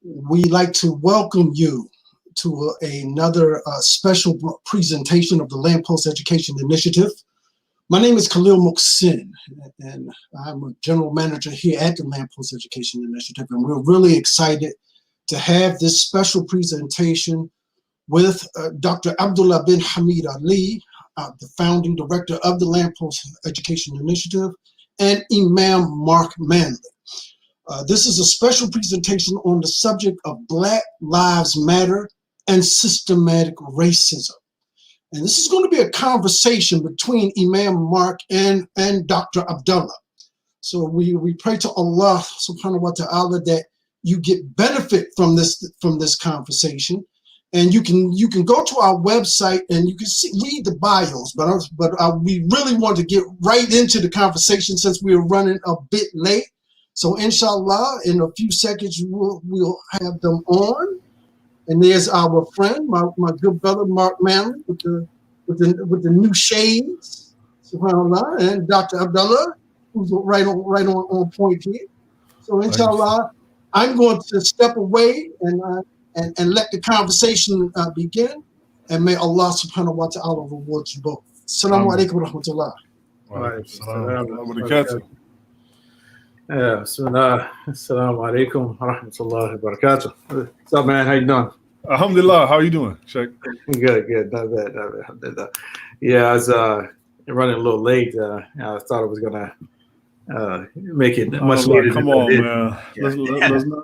We'd like to welcome you to another special presentation of the Lamppost Education Initiative. My name is Khalil Muhsin, and I'm a general manager here at the Lamppost Education Initiative, and we're really excited to have this special presentation with Dr. Abdullah bin Hamid Ali, the founding director of the Lamppost Education Initiative, and Imam Marc Manley. This is a special presentation on the subject of Black Lives Matter and systematic racism. And this is going to be a conversation between Imam Marc and Dr. Abdullah. So we pray to Allah subhanahu wa ta'ala that you get benefit from this conversation. And you can go to our website and you can read the bios, but we really want to get right into the conversation since we are running a bit late. So inshallah, in a few seconds we'll have them on. And there's our friend, my good brother Marc Manley with the new shades, subhanallah, and Dr. Abdullah, who's right on point here. So inshallah, I'm going to step away and let the conversation begin. And may Allah subhanahu wa ta'ala reward you both. Assalamu alaikum wa rahmatullah. Wa alaikum assalam wa barakatuh. Assalamu alaikum wa rahmatullahi wa barakatuh. What's up, man? How you doing? Alhamdulillah. How you doing, Sheikh? Good. Not bad. Yeah, I was running a little late. I thought I was gonna make it much later. Come on, man. Yeah.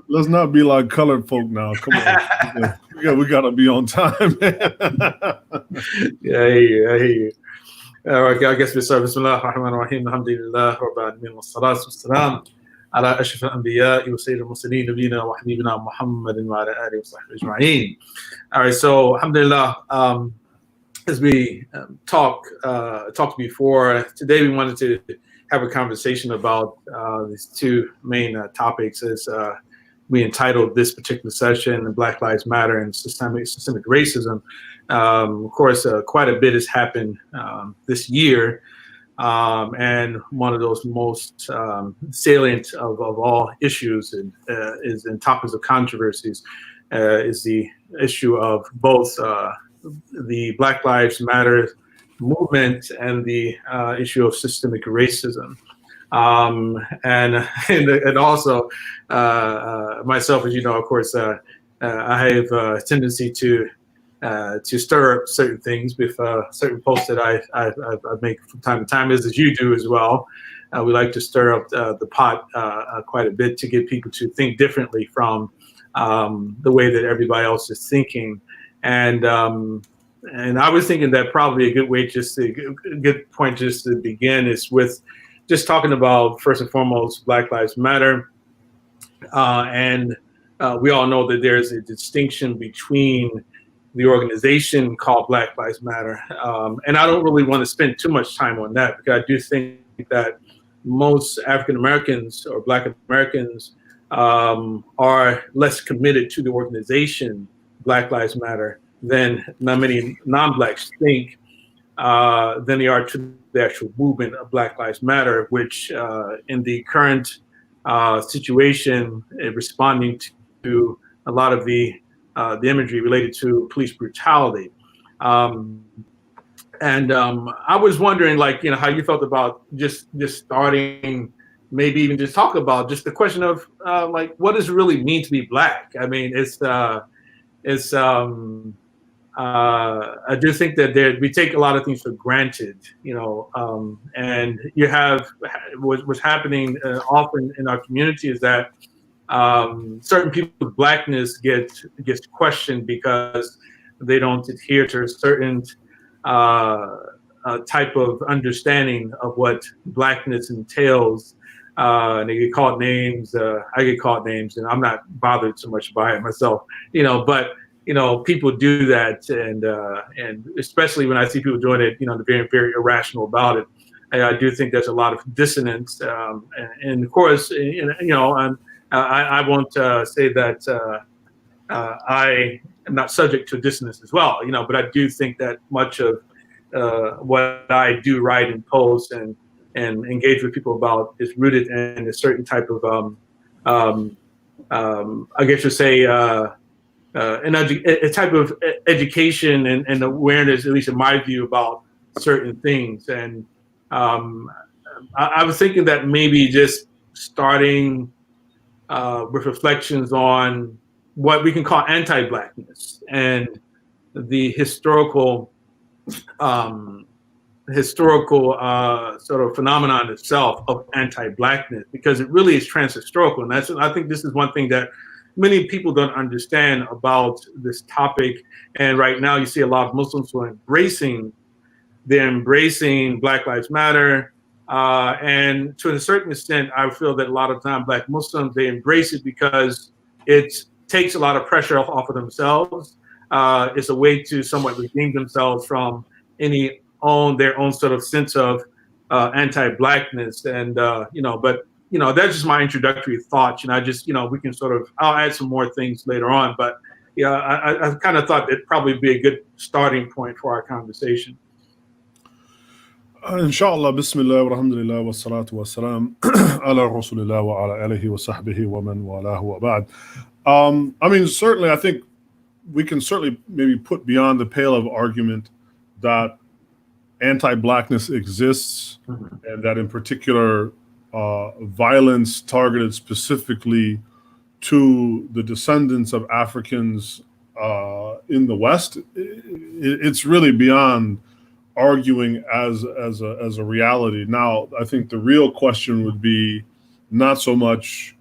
Let's not be like colored folk now. Come on. we gotta be on time, man. Yeah, I hear you. All right, I guess we start. Bismillah ar-Rahman ar-Rahim. Alhamdulillah. Rabbil alamin. Wassalatu wassalam ala ashraf al-anbiya wa sayyid al-mursalin nabiyina wa habibina Muhammadin wa ala alihi wa sahbihi ajma'in. All right, so alhamdulillah, as we talked before, today we wanted to have a conversation about these two main topics as we entitled this particular session, Black Lives Matter and systemic racism. Of course, quite a bit has happened this year, and one of those most salient of all issues is in topics of controversies is the issue of both the Black Lives Matter movement and the issue of systemic racism, and also myself, as you know, of course, I have a tendency to stir up certain things with certain posts that I make from time to time, as you do as well. We like to stir up the pot quite a bit to get people to think differently from the way that everybody else is thinking, and I was thinking that probably a good point just to begin is with just talking about, first and foremost, Black Lives Matter. And we all know that there's a distinction between the organization called Black Lives Matter. And I don't really want to spend too much time on that, because I do think that most African Americans or Black Americans are less committed to the organization Black Lives Matter than many non-Blacks think, than they are to the actual movement of Black Lives Matter, which in the current situation, responding to a lot of the imagery related to police brutality. And I was wondering, how you felt about just starting, maybe even just talk about just the question of what does it really mean to be Black? I mean, I do think that we take a lot of things for granted, and you have what's happening often in our community is that certain people's Blackness gets questioned because they don't adhere to a certain type of understanding of what Blackness entails. And they get called names. I get called names, and I'm not bothered so much by it myself, but people do that, and especially when I see people doing it, they're very, very irrational about it. I do think there's a lot of dissonance, and of course, I won't say that I am not subject to dissonance as well, but I do think that much of what I do write and post and engage with people about is rooted in a certain type of I guess you say, a type of education and awareness, at least in my view, about certain things. And I was thinking that maybe just starting with reflections on what we can call anti-Blackness and the historical sort of phenomenon itself of anti-Blackness, because it really is trans-historical. And I think this is one thing that many people don't understand about this topic. And right now you see a lot of Muslims who are embracing Black Lives Matter. And to a certain extent, I feel that a lot of time Black Muslims, they embrace it because it takes a lot of pressure off of themselves. It's a way to somewhat redeem themselves from their own sort of sense of anti-Blackness. And, that's just my introductory thoughts. And I just, we can I'll add some more things later on. But yeah, I kind of thought it'd probably be a good starting point for our conversation. Inshallah, bismillah, walhamdulillah, wa salatu wa salam, ala rasulillah wa ala alihi wa sahbihi wa man walahu wa ba'd. I mean, certainly, I think we can certainly maybe put beyond the pale of argument that anti-Blackness exists, and that in particular, violence targeted specifically to the descendants of Africans in the West, it's really beyond arguing as a reality. Now, I think the real question would be not so much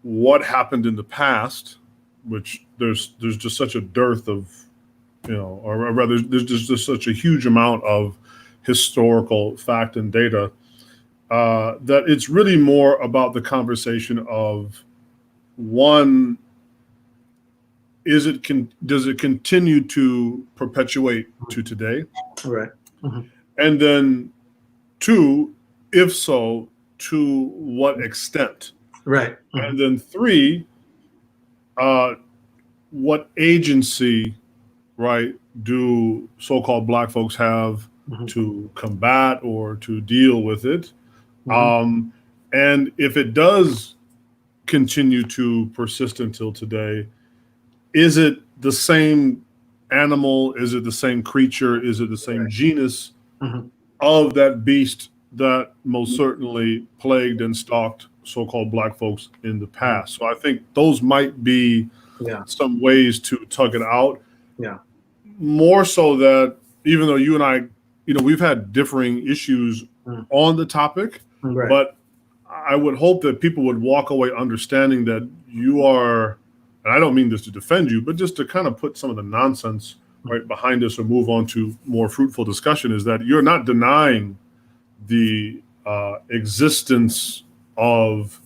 what happened in the past, which there's just such a dearth of, or rather there's just such a huge amount of historical fact and data, that it's really more about the conversation of, one, does it continue to perpetuate to today? Right. Mm-hmm. And then, two, if so, to what extent? Right. Mm-hmm. And then three, what agency, right, do so-called Black folks have to combat or to deal with it? Mm-hmm. And if it does continue to persist until today, is it the same animal? Is it the same creature? Is it the same genus of that beast that most certainly plagued and stalked so-called Black folks in the past? So I think those might be some ways to tug it out. Yeah. More so that even though you and I, we've had differing issues on the topic, but I would hope that people would walk away understanding that you are, and I don't mean this to defend you, but just to kind of put some of the nonsense right behind us or move on to more fruitful discussion, is that you're not denying the existence of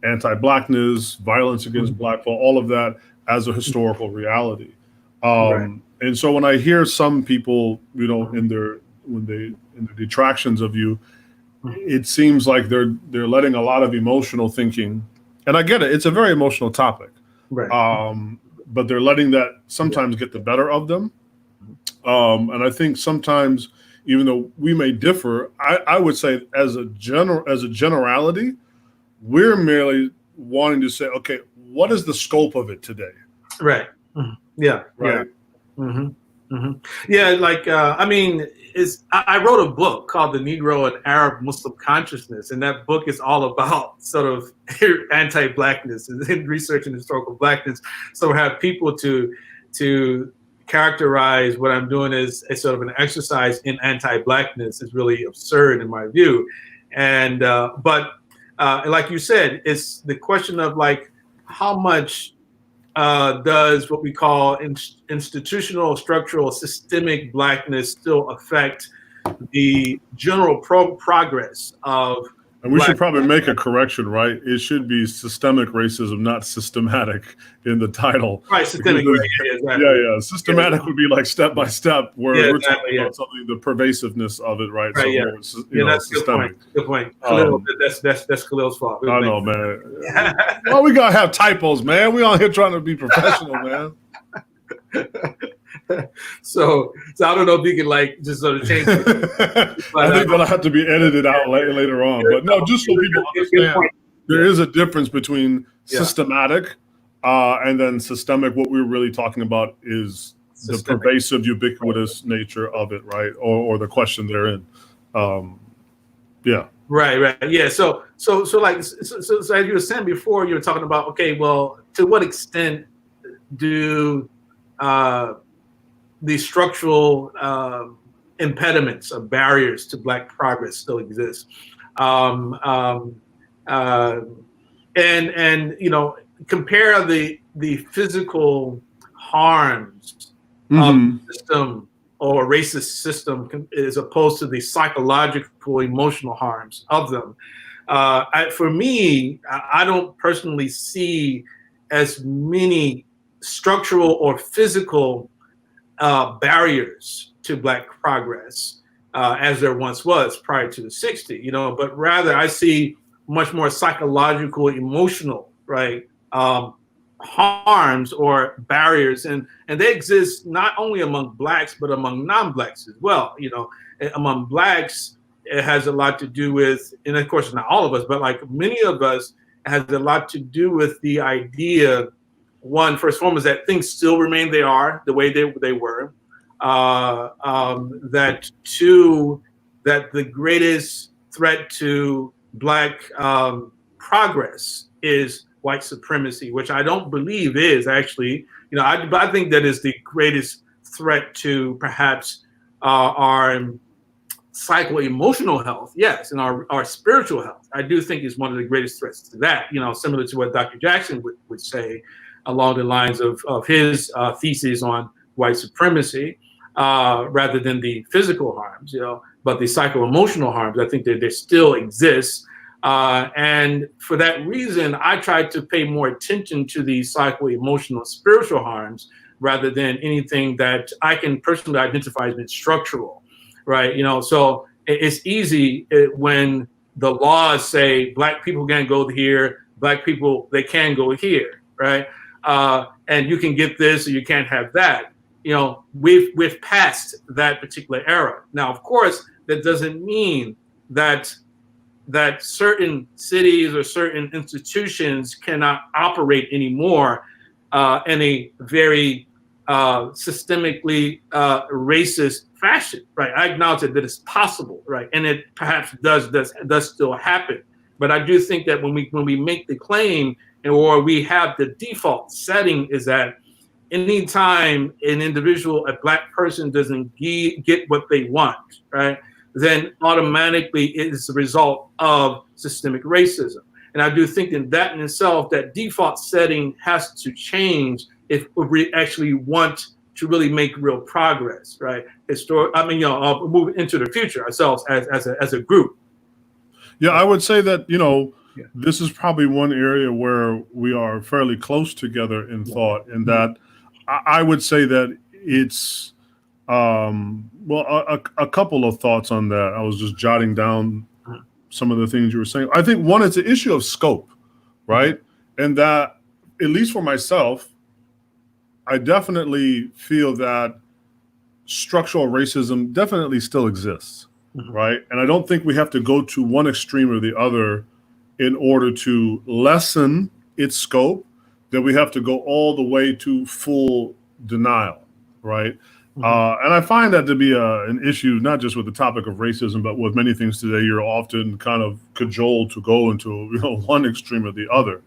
anti-Blackness, violence against Black folk, all of that as a historical reality. And so when I hear some people, in the detractions of you, it seems like they're letting a lot of emotional thinking, and I get it, it's a very emotional topic, but they're letting that sometimes get the better of them. And I think sometimes, even though we may differ, I would say as a generality, we're merely wanting to say, okay, what is the scope of it today? Right. Mm-hmm. Yeah. Right. Yeah. Mm-hmm. Mm-hmm. Yeah. Like, I wrote a book called The Negro and Arab Muslim Consciousness, and that book is all about sort of anti-Blackness and researching historical Blackness. So I have people to characterize what I'm doing as a sort of an exercise in anti-Blackness is really absurd in my view. And but like you said, it's the question of like how much does what we call institutional, structural, systemic Blackness still affect the general progress of And we should probably make a correction, right? It should be systemic racism, not systematic in the title. Right, systemic. Exactly. Yeah. Systematic would be like step by step, where we're talking about something, the pervasiveness of it, right? Right, so, that's systemic. Good point. Khalil, that's Khalil's fault. I know, man. Well, we gotta have typos, man. We on here trying to be professional, man. So I don't know if you can like just sort of change it. But, I think that'll have to be edited out later on. But no, just so people understand, there is a difference between systematic And then systemic, what we're really talking about is Systemic. the pervasive, ubiquitous nature of it, right? Or the question therein. Yeah. Right. Yeah. So as you were saying before, you were talking about, okay, well, to what extent do the structural impediments or barriers to Black progress still exist? And compare the physical harms of the system or racist system as opposed to the psychological, emotional harms of them. For me, I don't personally see as many structural or physical barriers to Black progress as there once was prior to the 60s, but rather I see much more psychological, emotional, right, harms or barriers, and they exist not only among Blacks but among non-Blacks as well. Among Blacks, it has a lot to do with, and of course not all of us, but like many of us, it has a lot to do with the idea. One, first and foremost, that things still remain the way they were. That two, that the greatest threat to Black progress is white supremacy, which I don't believe is actually, I think that is the greatest threat to perhaps our psycho-emotional health, yes, and our spiritual health. I do think is one of the greatest threats to that, similar to what Dr. Jackson would say along the lines of his thesis on white supremacy, rather than the physical harms, but the psycho-emotional harms. I think that they still exist. And for that reason, I tried to pay more attention to the psycho-emotional spiritual harms rather than anything that I can personally identify as being structural, right? So it's easy when the laws say Black people can't go here, Black people, they can go here, right? And you can get this or you can't have that. We've passed that particular era. Now, of course, that doesn't mean that certain cities or certain institutions cannot operate anymore in a very systemically racist fashion, right? I acknowledge that it's possible, right? And it perhaps does still happen. But I do think that when we make the claim or we have the default setting is that anytime an individual, a Black person doesn't get what they want, right, then automatically it is the result of systemic racism. And I do think that in itself, that default setting has to change if we actually want to really make real progress, right? Move into the future ourselves as a group. Yeah, I would say that, this is probably one area where we are fairly close together in thought, and that I would say that it's, a couple of thoughts on that. I was just jotting down some of the things you were saying. I think one, it's an issue of scope, right? And that, at least for myself, I definitely feel that structural racism definitely still exists, right? And I don't think we have to go to one extreme or the other in order to lessen its scope, that we have to go all the way to full denial, right? And I find that to be an issue, not just with the topic of racism, but with many things today. You're often kind of cajoled to go into one extreme or the other.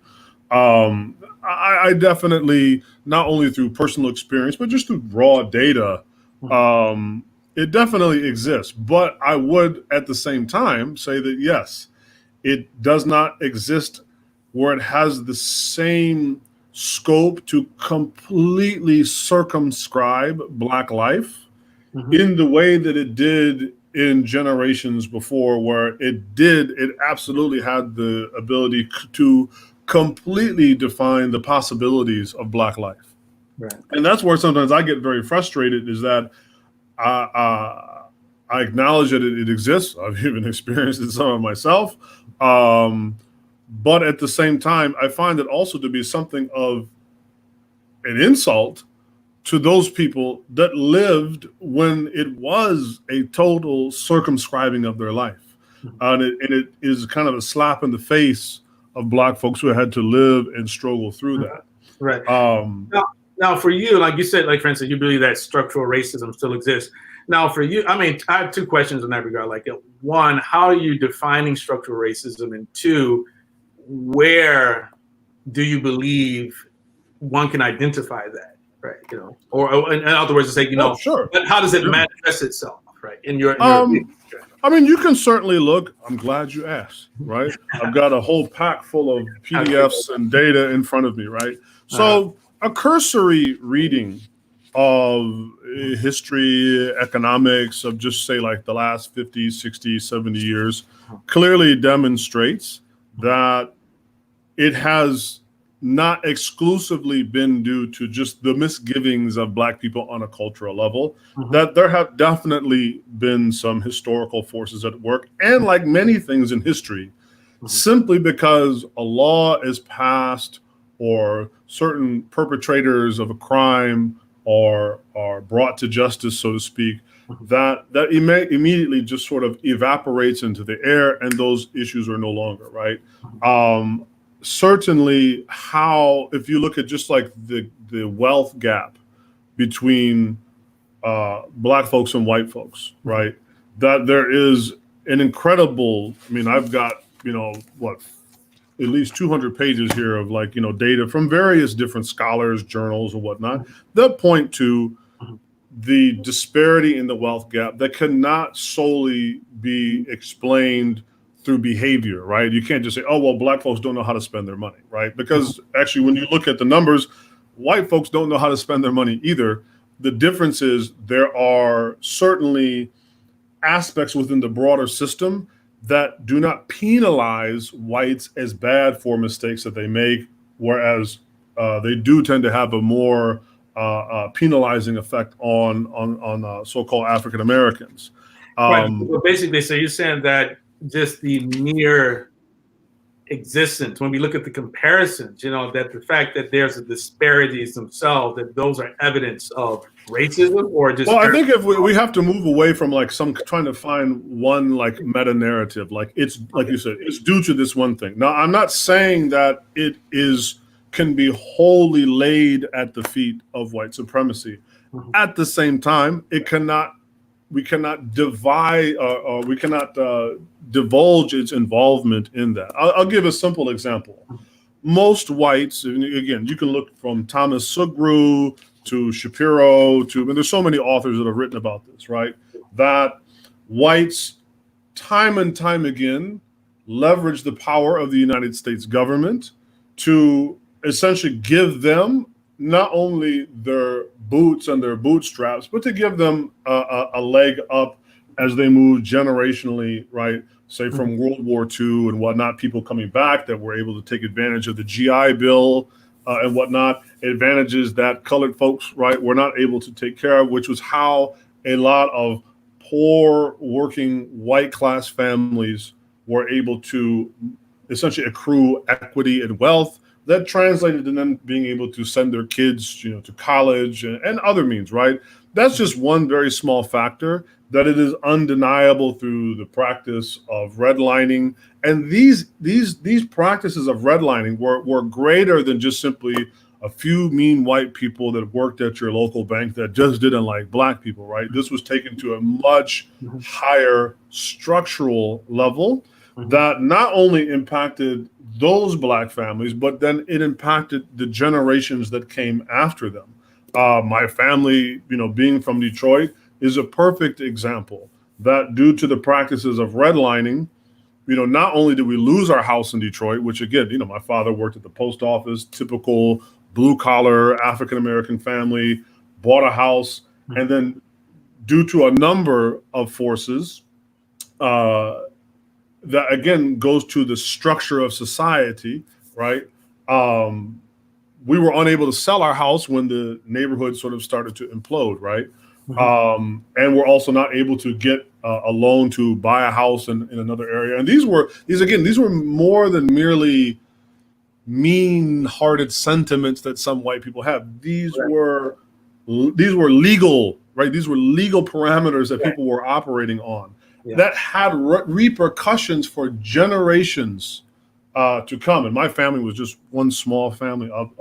I definitely, not only through personal experience, but just through raw data, it definitely exists. But I would, at the same time, say that, yes, it does not exist where it has the same scope to completely circumscribe Black life in the way that it did in generations before, where it absolutely had the ability to completely define the possibilities of Black life. Right. And that's where sometimes I get very frustrated, is that I acknowledge that it exists. I've even experienced it some of myself. But at the same time, I find it also to be something of an insult to those people that lived when it was a total circumscribing of their life. And it is kind of a slap in the face of Black folks who had to live and struggle through that. Right. Um, Now, for you, like you said, like for instance, you believe that structural racism still exists. Now, for you, I mean, I have two questions in that regard. Like, one, how are you defining structural racism? And two, where do you believe one can identify that, right? You know, or in other words, to say, you know, sure. but how does it Sure. manifest itself, right? In your I mean, you can certainly look. I'm glad you asked, right? I've got a whole pack full of PDFs and data in front of me, right? So a cursory reading of history, economics of just say like the last 50, 60, 70 years clearly demonstrates that it has not exclusively been due to just the misgivings of Black people on a cultural level, that there have definitely been some historical forces at work. And like many things in history, simply because a law is passed or certain perpetrators of a crime are brought to justice, so to speak, that immediately just sort of evaporates into the air and those issues are no longer, right? Certainly how, if you look at just like the wealth gap between Black folks and white folks, right? That there is an incredible, I mean, I've got, you know, what, at least 200 pages here of like, you know, data from various different scholars, journals, or whatnot that point to the disparity in the wealth gap that cannot solely be explained through behavior, right? You can't just say, oh, well, Black folks don't know how to spend their money, right? Because actually, when you look at the numbers, white folks don't know how to spend their money either. The difference is there are certainly aspects within the broader system that do not penalize whites as bad for mistakes that they make, whereas they do tend to have a more penalizing effect on so-called African Americans. Right. Well, basically, so you're saying that just the mere existence, when we look at the comparisons, you know, that the fact that there's a disparities themselves, that those are evidence of racism, or just. Well, I think if we have to move away from like some trying to find one like meta narrative, like it's like you said, it's due to this one thing. Now, I'm not saying that it can be wholly laid at the feet of white supremacy. At the same time, we cannot divide or we cannot divulge its involvement in that. I'll give a simple example. Most whites, and again, you can look from Thomas Sugru to Shapiro and there's so many authors that have written about this, right? That whites time and time again leverage the power of the United States government to essentially give them not only their boots and their bootstraps, but to give them a leg up as they move generationally, right? Say from World War II and whatnot, people coming back that were able to take advantage of the GI Bill and whatnot, advantages that colored folks, right, were not able to take care of, which was how a lot of poor working white class families were able to essentially accrue equity and wealth that translated to them being able to send their kids, you know, to college and other means, right? That's just one very small factor that it is undeniable through the practice of redlining. And these practices of redlining were greater than just simply a few mean white people that worked at your local bank that just didn't like Black people, right? This was taken to a much higher structural level that not only impacted those Black families, but then it impacted the generations that came after them. My family, you know, being from Detroit, is a perfect example that due to the practices of redlining, you know, not only did we lose our house in Detroit, which again, you know, my father worked at the post office, typical blue collar African-American family, bought a house, and then due to a number of forces, that again goes to the structure of society, right? We were unable to sell our house when the neighborhood sort of started to implode, right? And we're also not able to get a loan to buy a house in another area. And these were more than merely mean-hearted sentiments that some white people have. These were legal, right? These were legal parameters that people were operating on that had repercussions for generations to come. And my family was just one small family of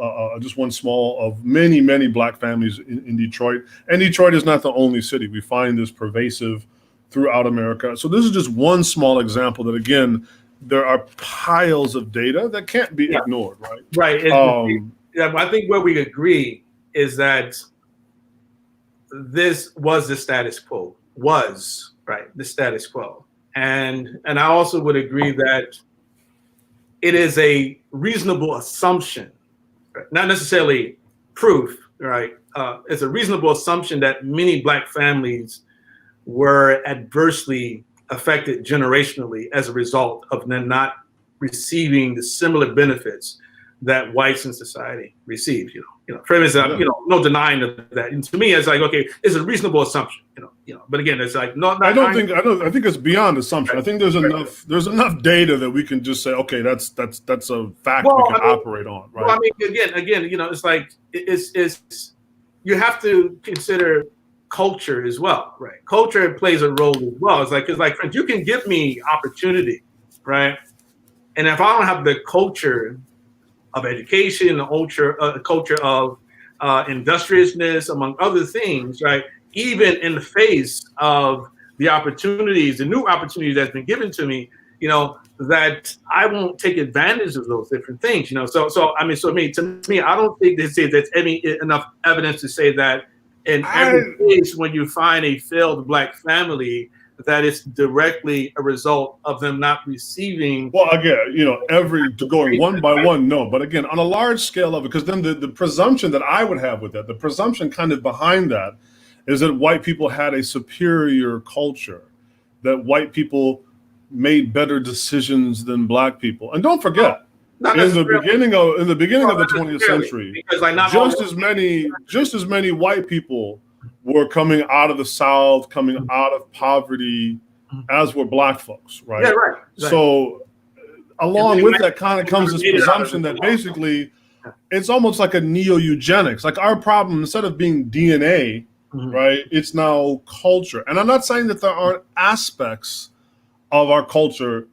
just one small of many, many black families in Detroit. And Detroit is not the only city. We find this pervasive throughout America. So this is just one small example that, again, there are piles of data that can't be ignored, right? Right. I think where we agree is that this was the status quo, the status quo. And I also would agree that it is a reasonable assumption, right? Not necessarily proof, right? It's a reasonable assumption that many black families were adversely affected generationally as a result of them not receiving the similar benefits that whites in society receive. For instance, no denying of that. And to me, it's like, okay, it's a reasonable assumption. But again, it's like I think it's beyond assumption. I think there's enough data that we can just say, okay, that's a fact we can operate on, right? Well, I mean, again, it's like it's you have to consider culture as well, right? Culture plays a role as well. It's like, friends, you can give me opportunity, right? And if I don't have the culture of education, the culture of industriousness, among other things, right? Even in the face of the opportunities, the new opportunity that's been given to me, that I won't take advantage of those different things, So to me, I don't think there's enough evidence to say that in every case when you find a failed black family, that it's directly a result of them not receiving. Well, again, going one by one, no. But again, on a large scale of it, because then the presumption that I would have with that, the presumption kind of behind that is that white people had a superior culture, that white people made better decisions than black people. And don't forget, in the beginning of the 20th century, just as many white people were coming out of the South, coming out of poverty, as were black folks, right? Yeah, right. So along with that kind of comes this presumption that basically it's almost like a neo-eugenics. Like our problem, instead of being DNA, right, it's now culture. And I'm not saying that there aren't aspects of our culture,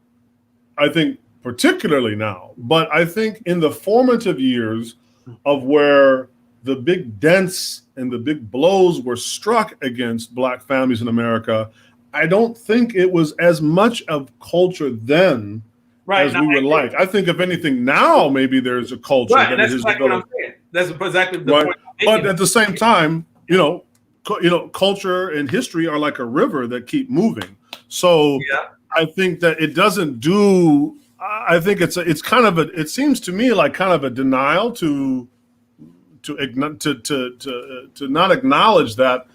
I think, particularly now, but I think in the formative years of where the big dents and the big blows were struck against black families in America, I don't think it was as much of culture then as we would like. I think if anything now, maybe there's a culture that is exactly what I'm saying. That's exactly the point. But at the same time, culture and history are like a river that keep moving. So I think that it doesn't do. I think it's kind of it seems to me like kind of a denial to not acknowledge that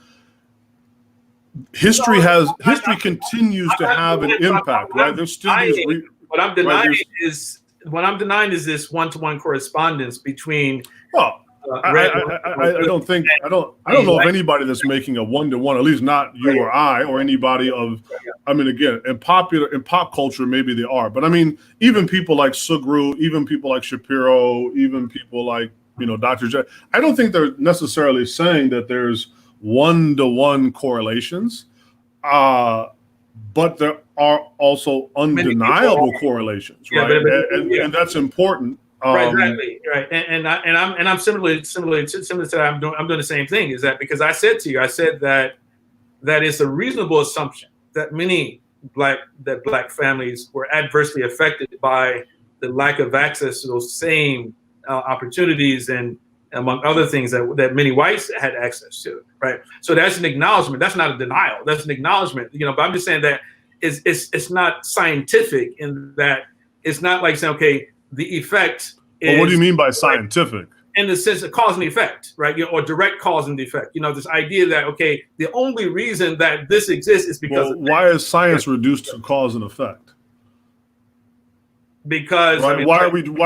history continues to have an impact, right? There's still what I'm denying is this one-to-one correspondence between. Well, I don't know of anybody that's making a one-to-one, at least not you or I or anybody of. I mean, again, in pop culture, maybe they are, but I mean, even people like Sugru, even people like Shapiro, even people like Dr. J. I don't think they're necessarily saying that there's one-to-one correlations, but there are also undeniable correlations, right? And that's important. Right, exactly, right. And I'm similar to that. I'm doing the same thing. Is that because I said that it's a reasonable assumption that many black families were adversely affected by the lack of access to those same opportunities and among other things that many whites had access to, right? So that's an acknowledgement. That's not a denial. That's an acknowledgement. But I'm just saying that it's not scientific in that it's not like saying, okay, the effect is. Well, what do you mean by scientific? In the sense of cause and effect, right? Or direct cause and effect. This idea that, okay, the only reason that this exists is because. Well, why is science reduced to cause and effect? Because right. Why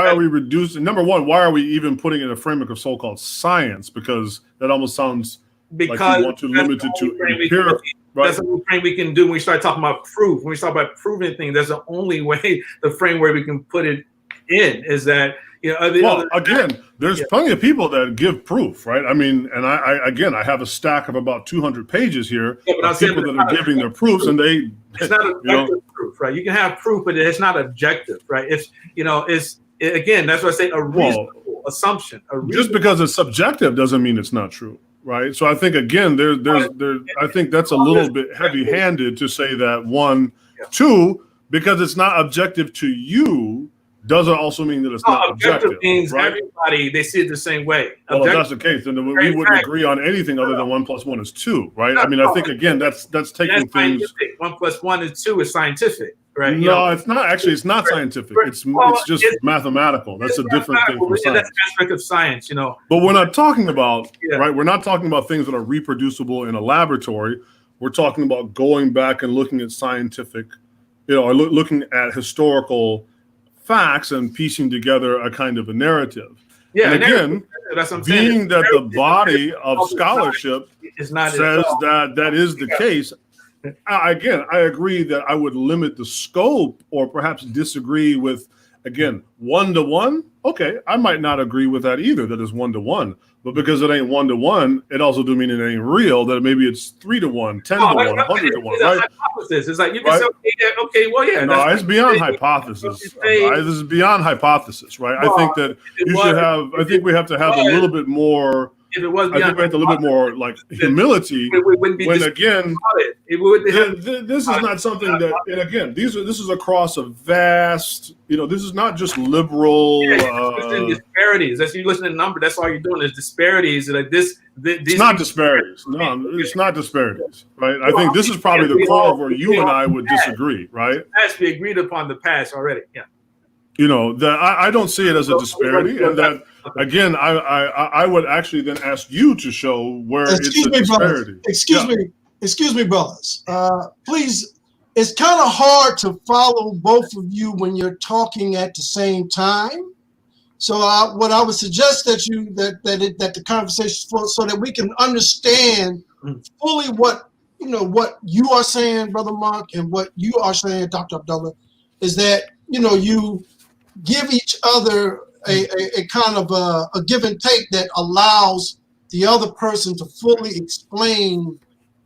are we reducing? Number one, why are we even putting in a framework of so-called science? Because that almost sounds like we want to limit it to empirical. Right? That's the only frame we can do when we start talking about proof. When we start about proving things, that's the only way, the framework we can put it in is that You know, well, again, there's plenty of people that give proof, right? I mean, and I have a stack of about 200 pages here of people that are giving their proofs, and it's not objective proof, right? You can have proof, but it's not objective, right? It's again, that's what I say, a reasonable assumption. Just because it's subjective doesn't mean it's not true, right? So I think again, I think that's a little bit heavy-handed to say that. One, two, because it's not objective to you, doesn't also mean that it's not objective. Means right? Everybody, they see it the same way. Well, if that's the case, then we wouldn't agree on anything other than 1 + 1 is 2, right? I mean, I think again, that's taking things. 1 + 1 is 2 is scientific, right? No, it's not. Actually, it's not scientific. It's just mathematical. That's a different thing from science. That's aspect of science, But we're not talking about right. We're not talking about things that are reproducible in a laboratory. We're talking about going back and looking at scientific, or looking at historical facts and piecing together a kind of a narrative. Yeah, and again, being that the body of scholarship says that is the case, again, I agree that I would limit the scope or perhaps disagree with, again, 1-to-1. Okay, I might not agree with that either, that is 1-to-1. But because it ain't 1-to-1, it also do mean it ain't real, that maybe it's 3-to-1, 10-to-1, 100-to-1, right? Hypothesis. It's like you can say, okay, well, yeah. No, it's beyond hypothesis. This is beyond hypothesis, right? I think that I think we have to have a little bit more. If it was, I think we have a little bit more like humility. When again, this is not something that, and again, this is across a vast. This is not just liberal. Disparities. That's you listen to the number. That's all you're doing is disparities. Like this. It's not disparities. No, it's not disparities, right? I think this is probably the core of where you and I would disagree, right? As we agreed upon the past already. Yeah. That I don't see it as a disparity, and that again, I would actually then ask you to show where it's a disparity. Excuse me, brothers. Please, it's kind of hard to follow both of you when you're talking at the same time. So what I would suggest that the conversation so that we can understand fully what you are saying, Brother Marc, and what you are saying, Dr. Abdullah, is that you give each other a kind of a give and take that allows the other person to fully explain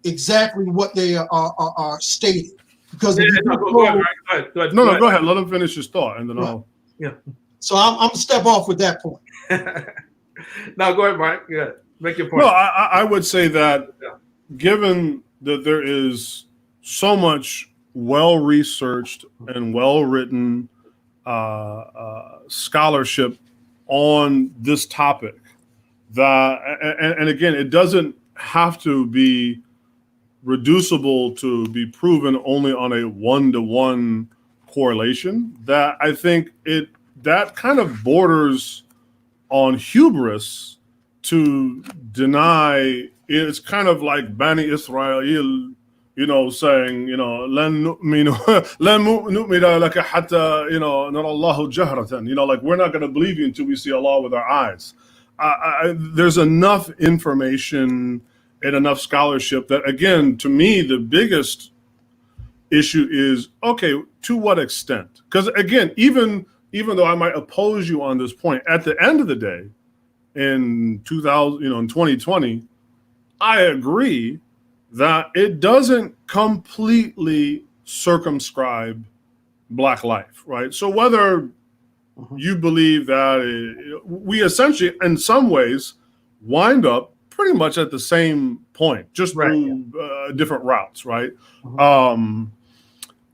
exactly what they are stating. Because go ahead. Go ahead. Let him finish his thought, and then I'll. Yeah. So I'm gonna step off with that point. No, go ahead, Marc. Yeah, make your point. No, I would say that given that there is so much well-researched and well-written scholarship on this topic, and again, it doesn't have to be reducible to be proven only on a 1-to-1 correlation. That I think that kind of borders on hubris to deny. It's kind of like Bani Israel, saying, لن نؤمن لك حتى نرى الله جهرة. Like we're not going to believe you until we see Allah with our eyes. There's enough information and enough scholarship that, again, to me, the biggest issue is, okay, to what extent? Because again, even though I might oppose you on this point, at the end of the day, in 2020, I agree that it doesn't completely circumscribe Black life, right? So whether you believe that we essentially, in some ways, wind up pretty much at the same point, just through different routes, right?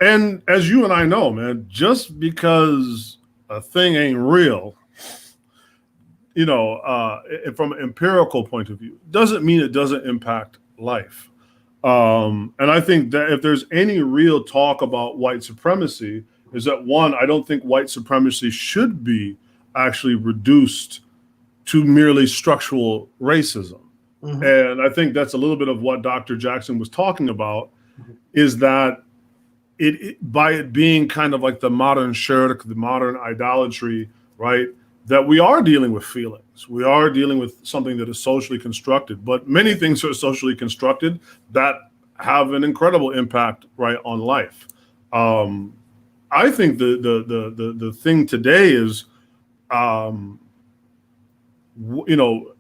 And as you and I know, man, just because a thing ain't real, from an empirical point of view, doesn't mean it doesn't impact life. And I think that if there's any real talk about white supremacy, is that one, I don't think white supremacy should be actually reduced to merely structural racism. And I think that's a little bit of what Dr. Jackson was talking about, is that by it being kind of like the modern shirk, the modern idolatry, right, that we are dealing with feelings. We are dealing with something that is socially constructed, but many things are socially constructed that have an incredible impact, right, on life. I think the thing today is you know,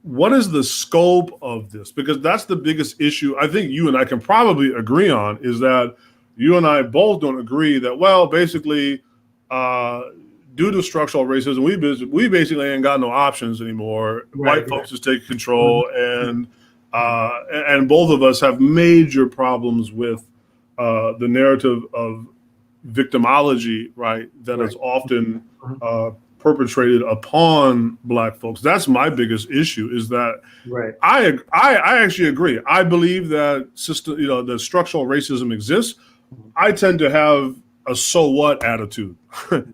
what is the scope of this? Because that's the biggest issue I think you and I can probably agree on, is that you and I both don't agree that, well, basically, due to structural racism, we basically ain't got no options anymore. Right, White folks just take control, and both of us have major problems with the narrative of victimology, right? That is often perpetrated upon Black folks. That's my biggest issue. Is that I actually agree. I believe that that structural racism exists. I tend to have a so what attitude,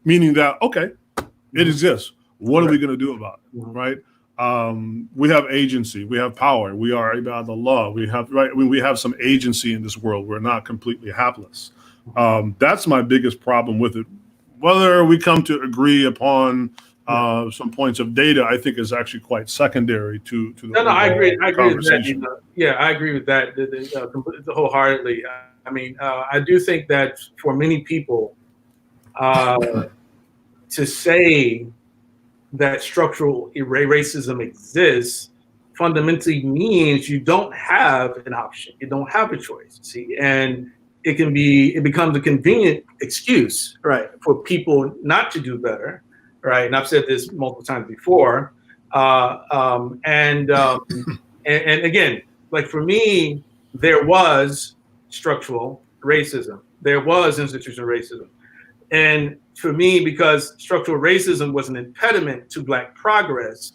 meaning that, okay, it exists. What are we going to do about it, right? We have agency, we have power, we are about the law, we have some agency in this world. We're not completely hapless. That's my biggest problem with it. Whether we come to agree upon some points of data, I think is actually quite secondary to the I agree with conversation. that. I agree with that wholeheartedly. I mean, I do think that for many people, to say that structural racism exists fundamentally means you don't have an option. You don't have a choice. See, and it becomes a convenient excuse, right, for people not to do better, right? And I've said this multiple times before. And again, like for me, there was structural racism. There was institutional racism. And for me, because structural racism was an impediment to Black progress,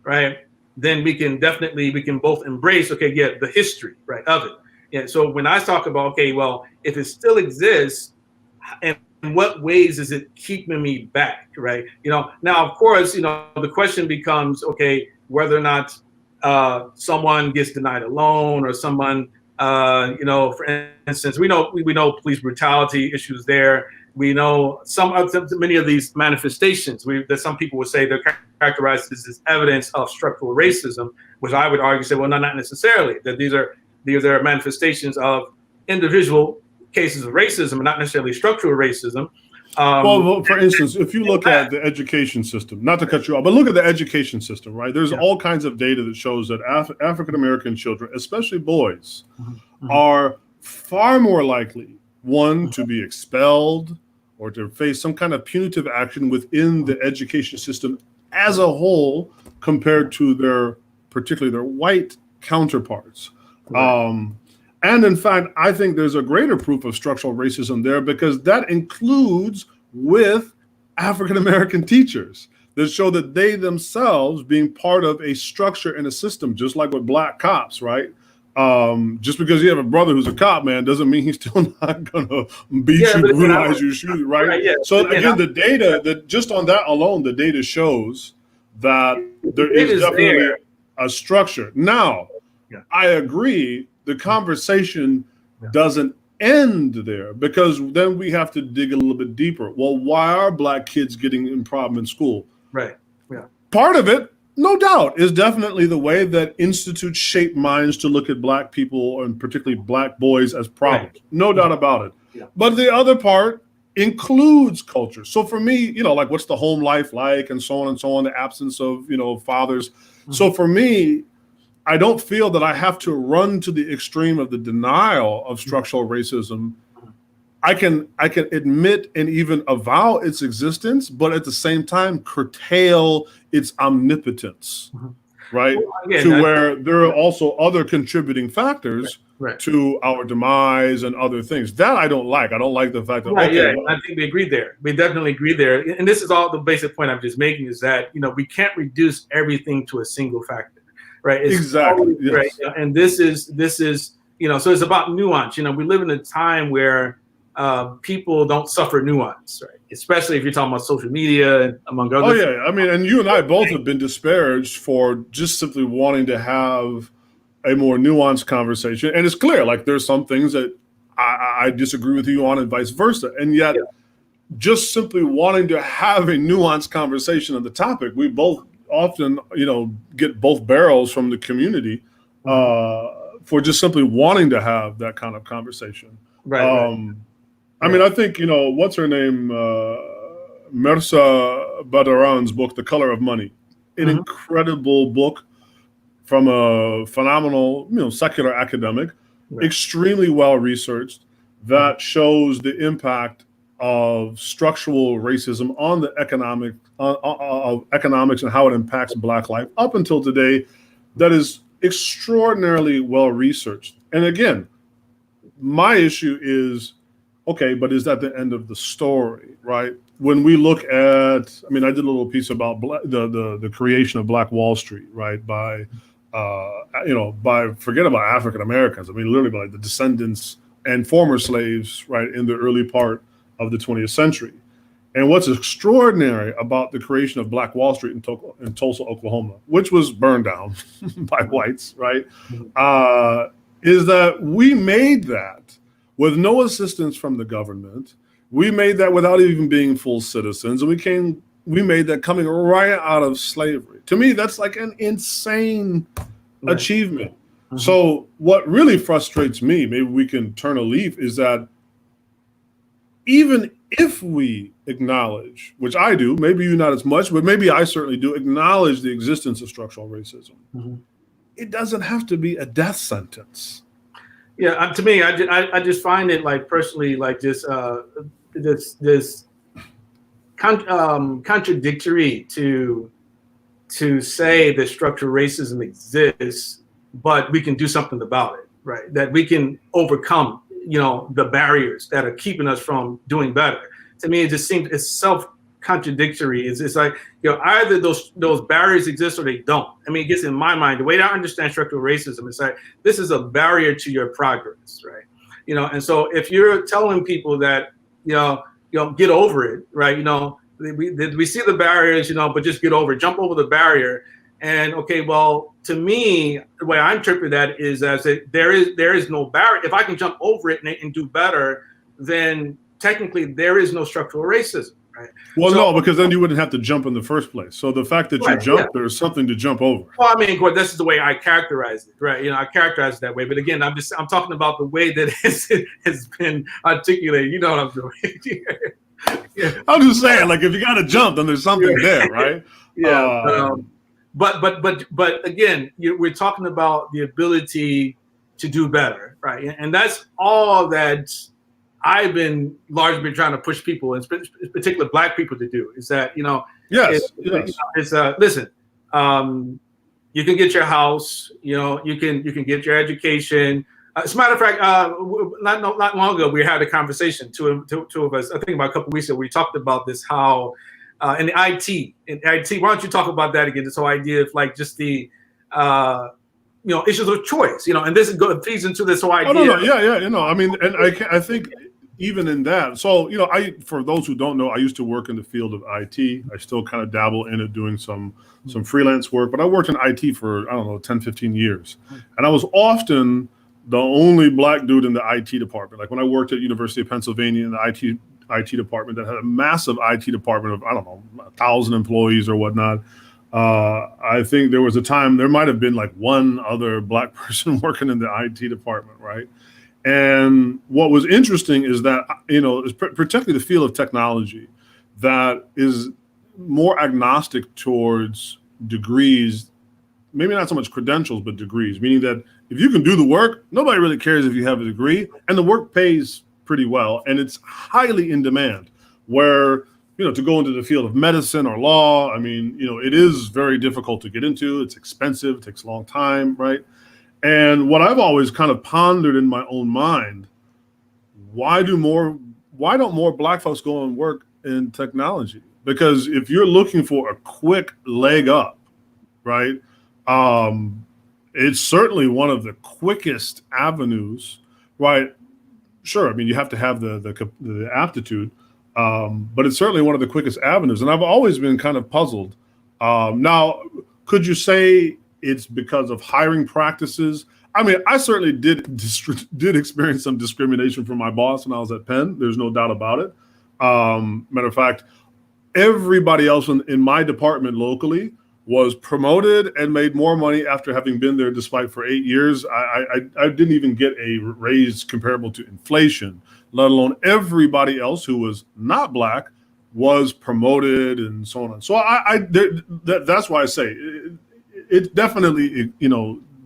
right, then we can both embrace, the history, right, of it. Yeah. So when I talk about, okay, well, if it still exists, and in what ways is it keeping me back, right? Now, of course, the question becomes, okay, whether or not someone gets denied a loan, or someone, for instance, we know police brutality issues there. We know many of these manifestations that some people would say they're characterized as evidence of structural racism, which I would argue, say, well, no, not necessarily. That these are manifestations of individual cases of racism, and not necessarily structural racism. Well, for instance, if you look at the education system, not to cut you off, but look at the education system, right? There's all kinds of data that shows that African-American children, especially boys, are far more likely, one, to be expelled or to face some kind of punitive action within the education system as a whole compared to particularly their white counterparts. And in fact, I think there's a greater proof of structural racism there, because that includes with African-American teachers that show that they themselves, being part of a structure and a system, just like with Black cops, right? Just because you have a brother who's a cop, man, doesn't mean he's still not going to beat you, brutalize you, shoot you, right? So again, the data, just on that alone, the data shows that there is definitely a structure. Now, I agree, the conversation doesn't end there, because then we have to dig a little bit deeper. Well, why are Black kids getting in problem in school? Right. Yeah. Part of it, no doubt, is definitely the way that institutes shape minds to look at Black people, and particularly Black boys, as problems. No doubt about it. Yeah. But the other part includes culture. So for me, like, what's the home life like, and so on, the absence of, fathers. So for me, I don't feel that I have to run to the extreme of the denial of structural racism. I can admit and even avow its existence, but at the same time curtail its omnipotence, right? Well, where there are also other contributing factors to our demise and other things. That I don't like. I don't like the fact that I think we agree there. We definitely agree there. And this is all the basic point I'm just making, is that we can't reduce everything to a single factor. Right. Exactly. Yes. Right. And this is, so it's about nuance. We live in a time where people don't suffer nuance, right? Especially if you're talking about social media and among other things. I mean, and you and I both have been disparaged for just simply wanting to have a more nuanced conversation. And it's clear, like, there's some things that I disagree with you on, and vice versa. And yet, just simply wanting to have a nuanced conversation on the topic, we both often, get both barrels from the community for just simply wanting to have that kind of conversation. Right. I mean, I think, what's her name? Mersa Badaran's book, The Color of Money. An incredible book from a phenomenal, secular academic, extremely well researched, that shows the impact of structural racism on the of economics and how it impacts Black life up until today. That is extraordinarily well researched. And again, my issue is, okay, but is that the end of the story, right? When we look at, I did a little piece about the creation of Black Wall Street, right? By forget about African Americans. Literally by the descendants and former slaves, right, in the early part of the 20th century. And what's extraordinary about the creation of Black Wall Street in Tulsa, Oklahoma, which was burned down by whites, right, is that we made that with no assistance from the government. We made that without even being full citizens. And we made that coming right out of slavery. To me, that's like an insane achievement. So what really frustrates me, maybe we can turn a leaf, is that even if we acknowledge, which I do, maybe you not as much, but maybe I certainly do, acknowledge the existence of structural racism, it doesn't have to be a death sentence. Yeah, to me, I just find it like personally like this contradictory to say that structural racism exists, but we can do something about it, right? That we can overcome, the barriers that are keeping us from doing better. To me, it just seems it's self-contradictory. It's like, either those barriers exist or they don't. It gets in my mind, the way I understand structural racism, it's like, this is a barrier to your progress, right? And so if you're telling people that, get over it, right? We see the barriers, but just get over it, jump over the barrier. And okay, well, to me, the way I interpret that is as there is no barrier. If I can jump over it and do better, then technically there is no structural racism, right? Well, no, because then you wouldn't have to jump in the first place. So the fact that you jumped, there's something to jump over. Well, this is the way I characterize it, right? I characterize it that way. But again, I'm talking about the way that it has been articulated. You know what I'm doing? I'm just saying, like, if you got to jump, then there's something there, right? But again, we're talking about the ability to do better, right? And that's all that I've been largely trying to push people, in particular Black people, to do. Is that listen, you can get your house, you can get your education. As a matter of fact, not long ago, we had a conversation, two of us, I think about a couple of weeks ago, we talked about this, how in IT, why don't you talk about that again? This whole idea of like just the, issues of choice, and this feeds into this whole idea. Oh, no. And I think even in that, so, for those who don't know, I used to work in the field of IT. I still kind of dabble in it, doing some freelance work, but I worked in IT for, 10, 15 years. And I was often the only Black dude in the IT department. Like when I worked at University of Pennsylvania in the IT department that had a massive IT department of, 1,000 employees or whatnot. I think there was a time there might have been like one other Black person working in the IT department, right? And what was interesting is that, particularly the field of technology that is more agnostic towards degrees, maybe not so much credentials, but degrees, meaning that if you can do the work, nobody really cares if you have a degree, and the work pays pretty well, and it's highly in demand. Where, to go into the field of medicine or law, it is very difficult to get into. It's expensive, it takes a long time, right? And what I've always kind of pondered in my own mind, why don't more Black folks go and work in technology? Because if you're looking for a quick leg up, right, it's certainly one of the quickest avenues, right? Sure, you have to have the aptitude, but it's certainly one of the quickest avenues. And I've always been kind of puzzled. Now, could you say it's because of hiring practices? I certainly did experience some discrimination from my boss when I was at Penn. There's no doubt about it. Matter of fact, everybody else in my department locally was promoted and made more money after having been there, despite for 8 years. I didn't even get a raise comparable to inflation, let alone everybody else who was not Black was promoted and so on. So that's why I say it definitely,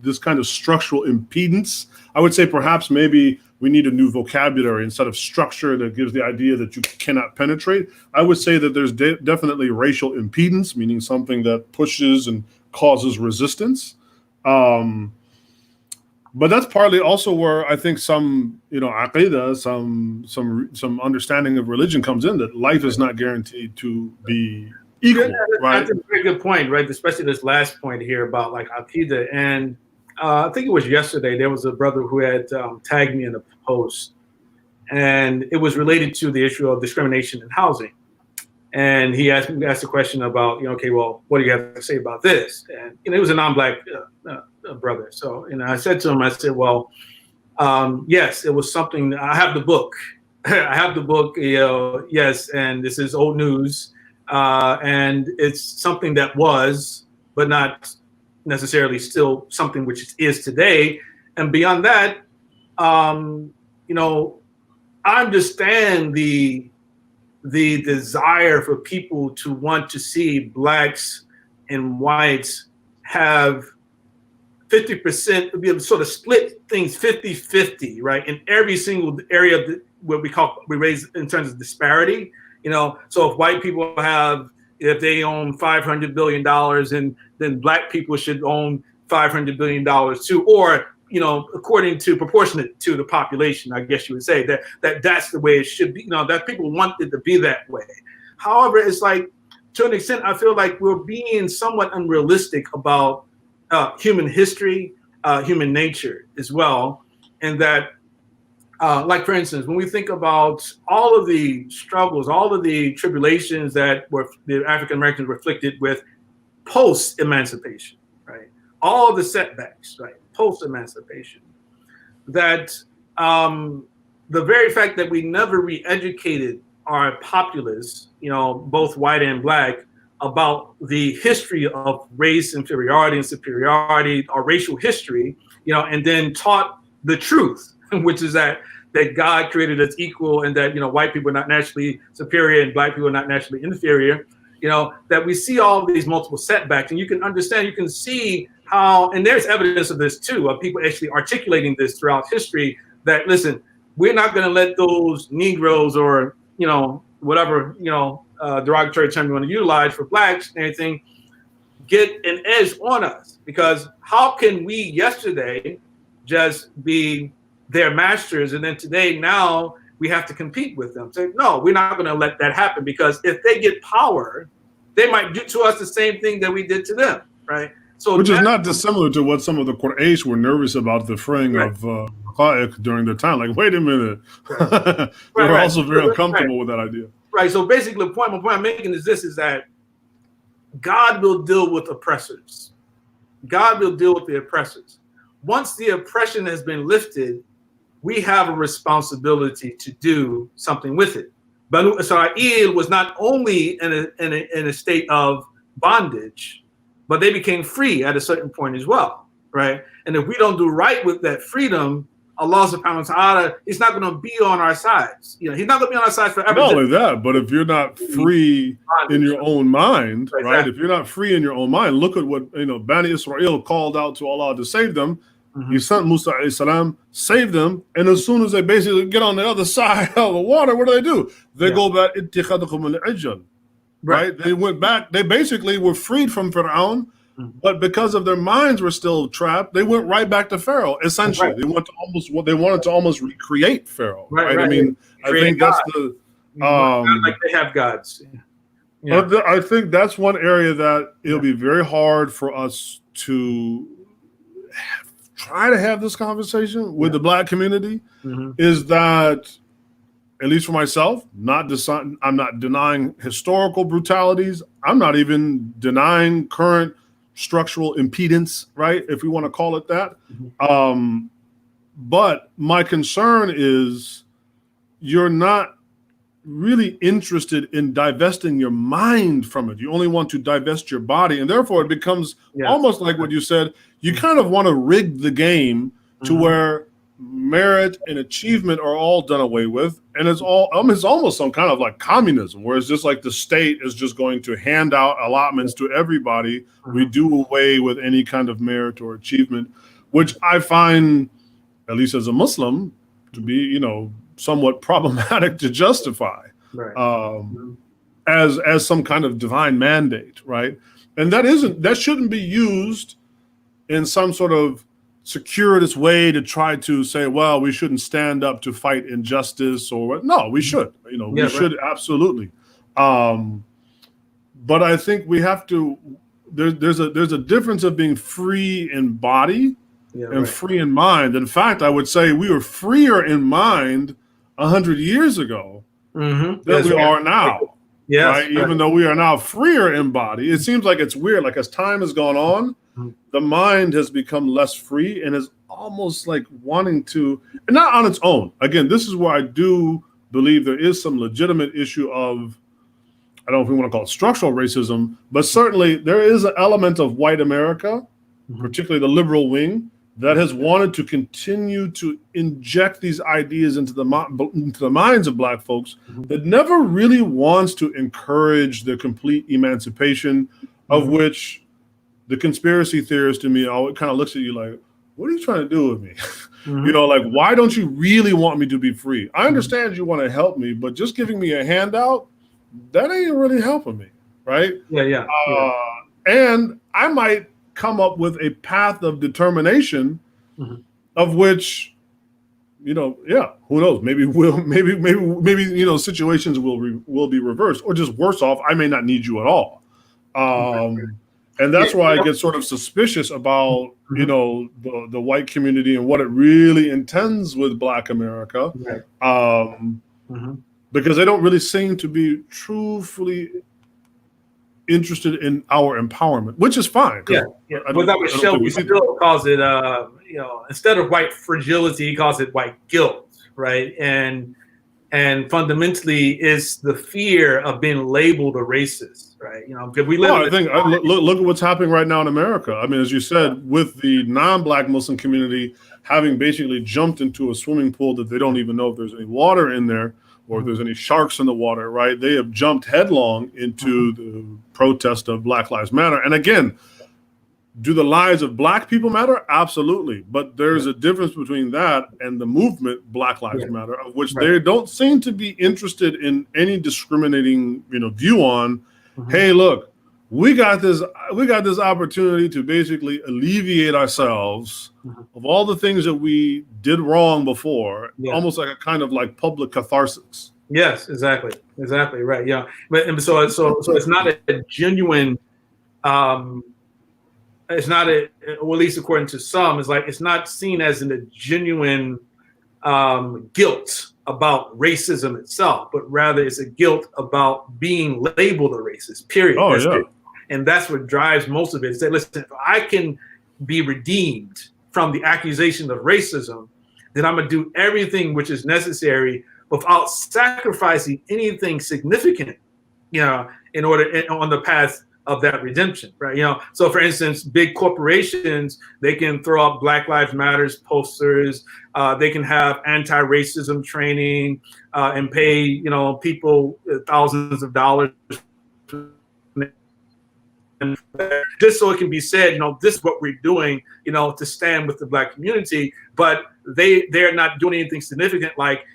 this kind of structural impedance. I would say perhaps maybe we need a new vocabulary instead of structure that gives the idea that you cannot penetrate. I would say that there's definitely racial impedance, meaning something that pushes and causes resistance. But that's partly also where I think some, aqidah, some understanding of religion comes in, that life is not guaranteed to be equal, right? That's a very good point, right? Especially this last point here about like aqidah. And I think it was yesterday, there was a brother who had tagged me in a post, and it was related to the issue of discrimination in housing. And he asked the question about, okay, well, what do you have to say about this? And it was a non-black brother. So, I said to him, I said, well, yes, it was something. I have the book. I have the book, yes, and this is old news. And it's something that was, but not necessarily still something which is today. And beyond that, I understand the desire for people to want to see blacks and whites have 50%, be able to sort of split things 50-50, right? In every single area of what we raise in terms of disparity, so if white people if they own $500 billion, and then black people should own $500 billion too, or, according to proportionate to the population, I guess you would say that's the way it should be, that people want it to be that way. However, it's like, to an extent, I feel like we're being somewhat unrealistic about human history, human nature as well. And that, like, for instance, when we think about all of the struggles, all of the tribulations that the African Americans were afflicted with post-emancipation, right? All the setbacks, right? Post-emancipation, that the very fact that we never re-educated our populace, both white and black, about the history of race inferiority and superiority, our racial history, and then taught the truth, which is that God created us equal, and that, white people are not naturally superior and black people are not naturally inferior, that we see all of these multiple setbacks. And you can see how, and there's evidence of this too, of people actually articulating this throughout history, that, listen, we're not going to let those Negroes or, whatever, derogatory term you want to utilize for blacks and anything, get an edge on us. Because how can we yesterday just be their masters, and then today, now we have to compete with them? So no, we're not going to let that happen, because if they get power, they might do to us the same thing that we did to them, right? So which is not dissimilar to what some of the Quraysh were nervous about the freeing of Haqa'iq during their time. Like, wait a minute. They were also very uncomfortable with that idea. Right. So basically, the point I'm making is this, is that God will deal with oppressors. God will deal with the oppressors. Once the oppression has been lifted, we have a responsibility to do something with it. Banu Israel was not only in a state of bondage, but they became free at a certain point as well, right? And if we don't do right with that freedom, Allah subhanahu wa ta'ala is not going to be on our sides. He's not going to be on our sides forever. Not only that, but if you're not free in your own mind, right? If you're not free in your own mind, look at what, Bani Israel called out to Allah to save them. He sent Musa alayhi salam, saved them, and as soon as they basically get on the other side of the water, what do? They go back, right? They went back. They basically were freed from Pharaoh, but because of their minds were still trapped, they went right back to Pharaoh. Essentially, they wanted to almost recreate Pharaoh. Right? I mean, I think that's the like they have gods. I think that's one area that it'll be very hard for us to try to have this conversation with the black community. Is that, at least for myself, I'm not denying historical brutalities. I'm not even denying current structural impedance, right? If we want to call it that. But my concern is you're not really interested in divesting your mind from it. You only want to divest your body. And therefore it becomes almost like what you said. You kind of want to rig the game to where merit and achievement are all done away with, and it's almost some kind of like communism, where it's just like the state is just going to hand out allotments to everybody. We do away with any kind of merit or achievement, which I find, at least as a Muslim, to be, you know, somewhat problematic to justify, Right. as some kind of divine mandate, right? And that shouldn't be used in some sort of circuitous way to try to say, well, we shouldn't stand up to fight injustice, or no, we should, you know, we should absolutely. But I think we have to. There's a difference of being free in body and free in mind. In fact, I would say we were freer in mind 100 years ago than we are now. Yes, right? Even though we are now freer in body, it seems like it's weird. Like as time has gone on, the mind has become less free and is almost like wanting to, and not on its own. Again, this is where I do believe there is some legitimate issue of, I don't know if we want to call it structural racism, but certainly there is an element of white America, particularly the liberal wing, that has wanted to continue to inject these ideas into the minds of Black folks, that never really wants to encourage the complete emancipation, of which the conspiracy theorist in me always kind of looks at you like, what are you trying to do with me? You know, like, why don't you really want me to be free? I understand you want to help me, but just giving me a handout, that ain't really helping me, right? And I might come up with a path of determination, of which, you know, who knows? Maybe you know, situations will be reversed, or just worse off. I may not need you at all, and that's why I get sort of suspicious about you know the white community and what it really intends with Black America, because they don't really seem to be truthfully interested in our empowerment, which is fine. But that was Shelby still calls it, you know, instead of white fragility, he calls it white guilt, right? And fundamentally, it's the fear of being labeled a racist, right? You know, because we live. I think look at what's happening right now in America. I mean, as you said, with the non-Black Muslim community having basically jumped into a swimming pool that they don't even know if there's any water in there, or if there's any sharks in the water, right? They have jumped headlong into the protest of Black Lives Matter. And again, do the lives of Black people matter? Absolutely. But there's a difference between that and the movement Black Lives Matter, of which they don't seem to be interested in any discriminating, you know, view on, hey, look, we got this opportunity to basically alleviate ourselves of all the things that we did wrong before, almost like a kind of like public catharsis. Yes, exactly, right. Yeah, but so it's not a genuine. It's not or at least according to some, it's not seen as a genuine guilt about racism itself, but rather it's a guilt about being labeled a racist. Period. And that's what drives most of it. Say, listen, if I can be redeemed from the accusation of racism, then I'm going to do everything which is necessary without sacrificing anything significant, you know, in order on the path of that redemption, right? You know, so for instance, big corporations, they can throw up Black Lives Matters posters, they can have anti-racism training, and pay, you know, people thousands of dollars just so it can be said, you know, this is what we're doing, you know, to stand with the Black community. But they're not doing anything significant like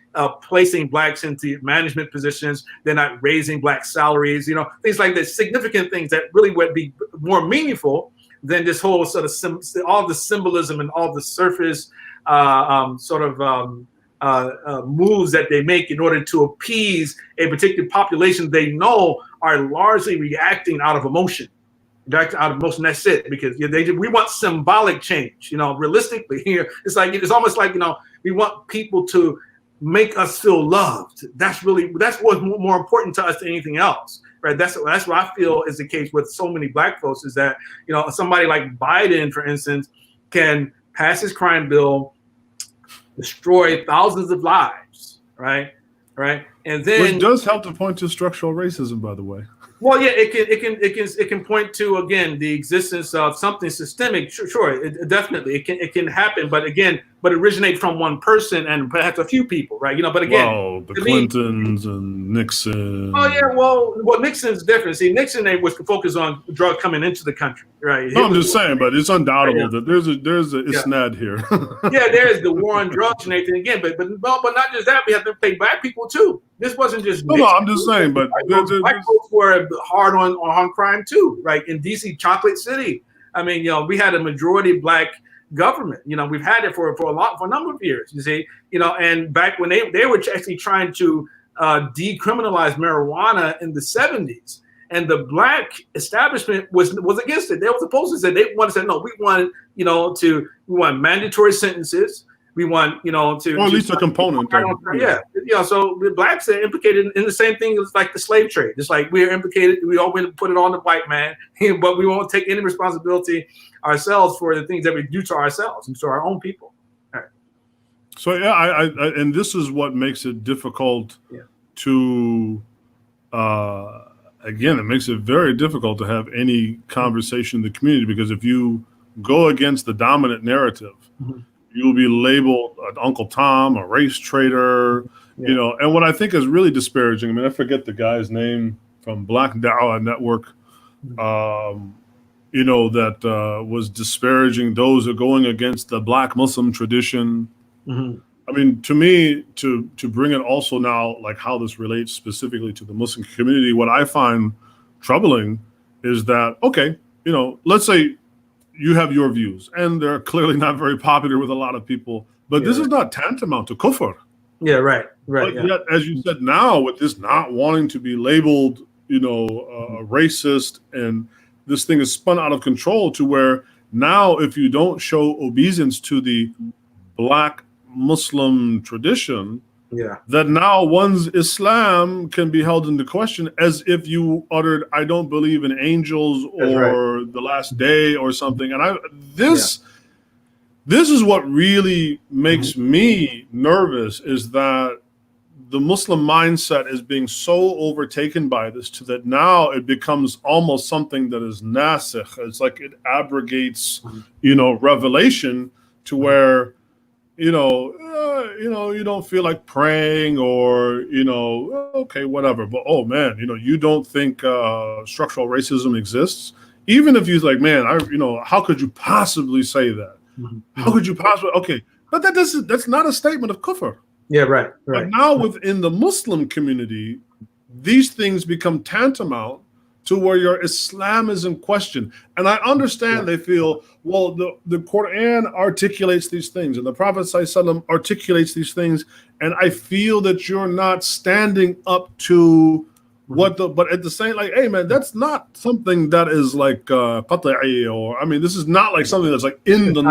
placing Blacks into management positions. They're not raising Black salaries, you know, things like that, significant things that really would be more meaningful than this whole sort of all the symbolism and all the surface moves that they make in order to appease a particular population they know are largely reacting out of emotion. Out of emotion, that's it. Because we want symbolic change. You know, realistically, here it's almost like, you know, we want people to make us feel loved. That's what's more important to us than anything else, right? That's what I feel is the case with so many Black folks, is that, you know, somebody like Biden, for instance, can pass his crime bill, destroy thousands of lives, right, and then which does help to point to structural racism, by the way. Well, yeah, it can point to, again, the existence of something systemic. Sure, definitely it can happen. But again, but originate from one person and perhaps a few people, right? But again, well, the Clintons and Nixon. Oh yeah, well, Nixon's different. See, Nixon was focused on drugs coming into the country, right? No, I'm just saying, but it's undoubtable that there's a isnad here. Yeah, there's the war on drugs and everything again, but not just that. We have to pay black people too. This wasn't just no, I'm just saying, but black folks were hard on crime too, right? In DC, Chocolate City. I mean, we had a majority black government. We've had it for a number of years. You see, and back when they were actually trying to decriminalize marijuana in the 70s, and the black establishment was against it. They were opposed to it. They wanted to say, no, we want mandatory sentences. We want, to at least a component. Yeah. So the blacks are implicated in the same thing as like the slave trade. It's like we're implicated. We always put it on the white man, but we won't take any responsibility ourselves for the things that we do to ourselves and to our own people. All right. So yeah, I and this is what makes it difficult to. Again, it makes it very difficult to have any conversation in the community, because if you go against the dominant narrative, you'll be labeled an Uncle Tom, a race traitor, and what I think is really disparaging, I mean, I forget the guy's name from Black Dawah Network, that was disparaging those who are going against the Black Muslim tradition. I mean, to me, to bring it also now, like how this relates specifically to the Muslim community, what I find troubling is that, okay, let's say you have your views, and they're clearly not very popular with a lot of people, but this is not tantamount to kufr. Yeah, right. But yet, as you said, now with this not wanting to be labeled, racist, and this thing is spun out of control to where now if you don't show obeisance to the Black Muslim tradition, that now one's Islam can be held into question, as if you uttered, I don't believe in angels or the last day or something. And this is what really makes me nervous, is that the Muslim mindset is being so overtaken by this that now it becomes almost something that is nasikh. It's like it abrogates, revelation, to where you don't feel like praying, or okay, whatever, but oh man, you don't think structural racism exists, even if you're like, man, how could you possibly say that? How could you possibly? Okay, but that's not a statement of kufr. Right. But now within the Muslim community, these things become tantamount to where your Islam is in question. And I understand they feel, well, the Quran articulates these things, and the Prophet ﷺ articulates these things, and I feel that you're not standing up to but at the same, like, hey man, that's not something that is like qat'i, or I mean, this is not like something that's like in the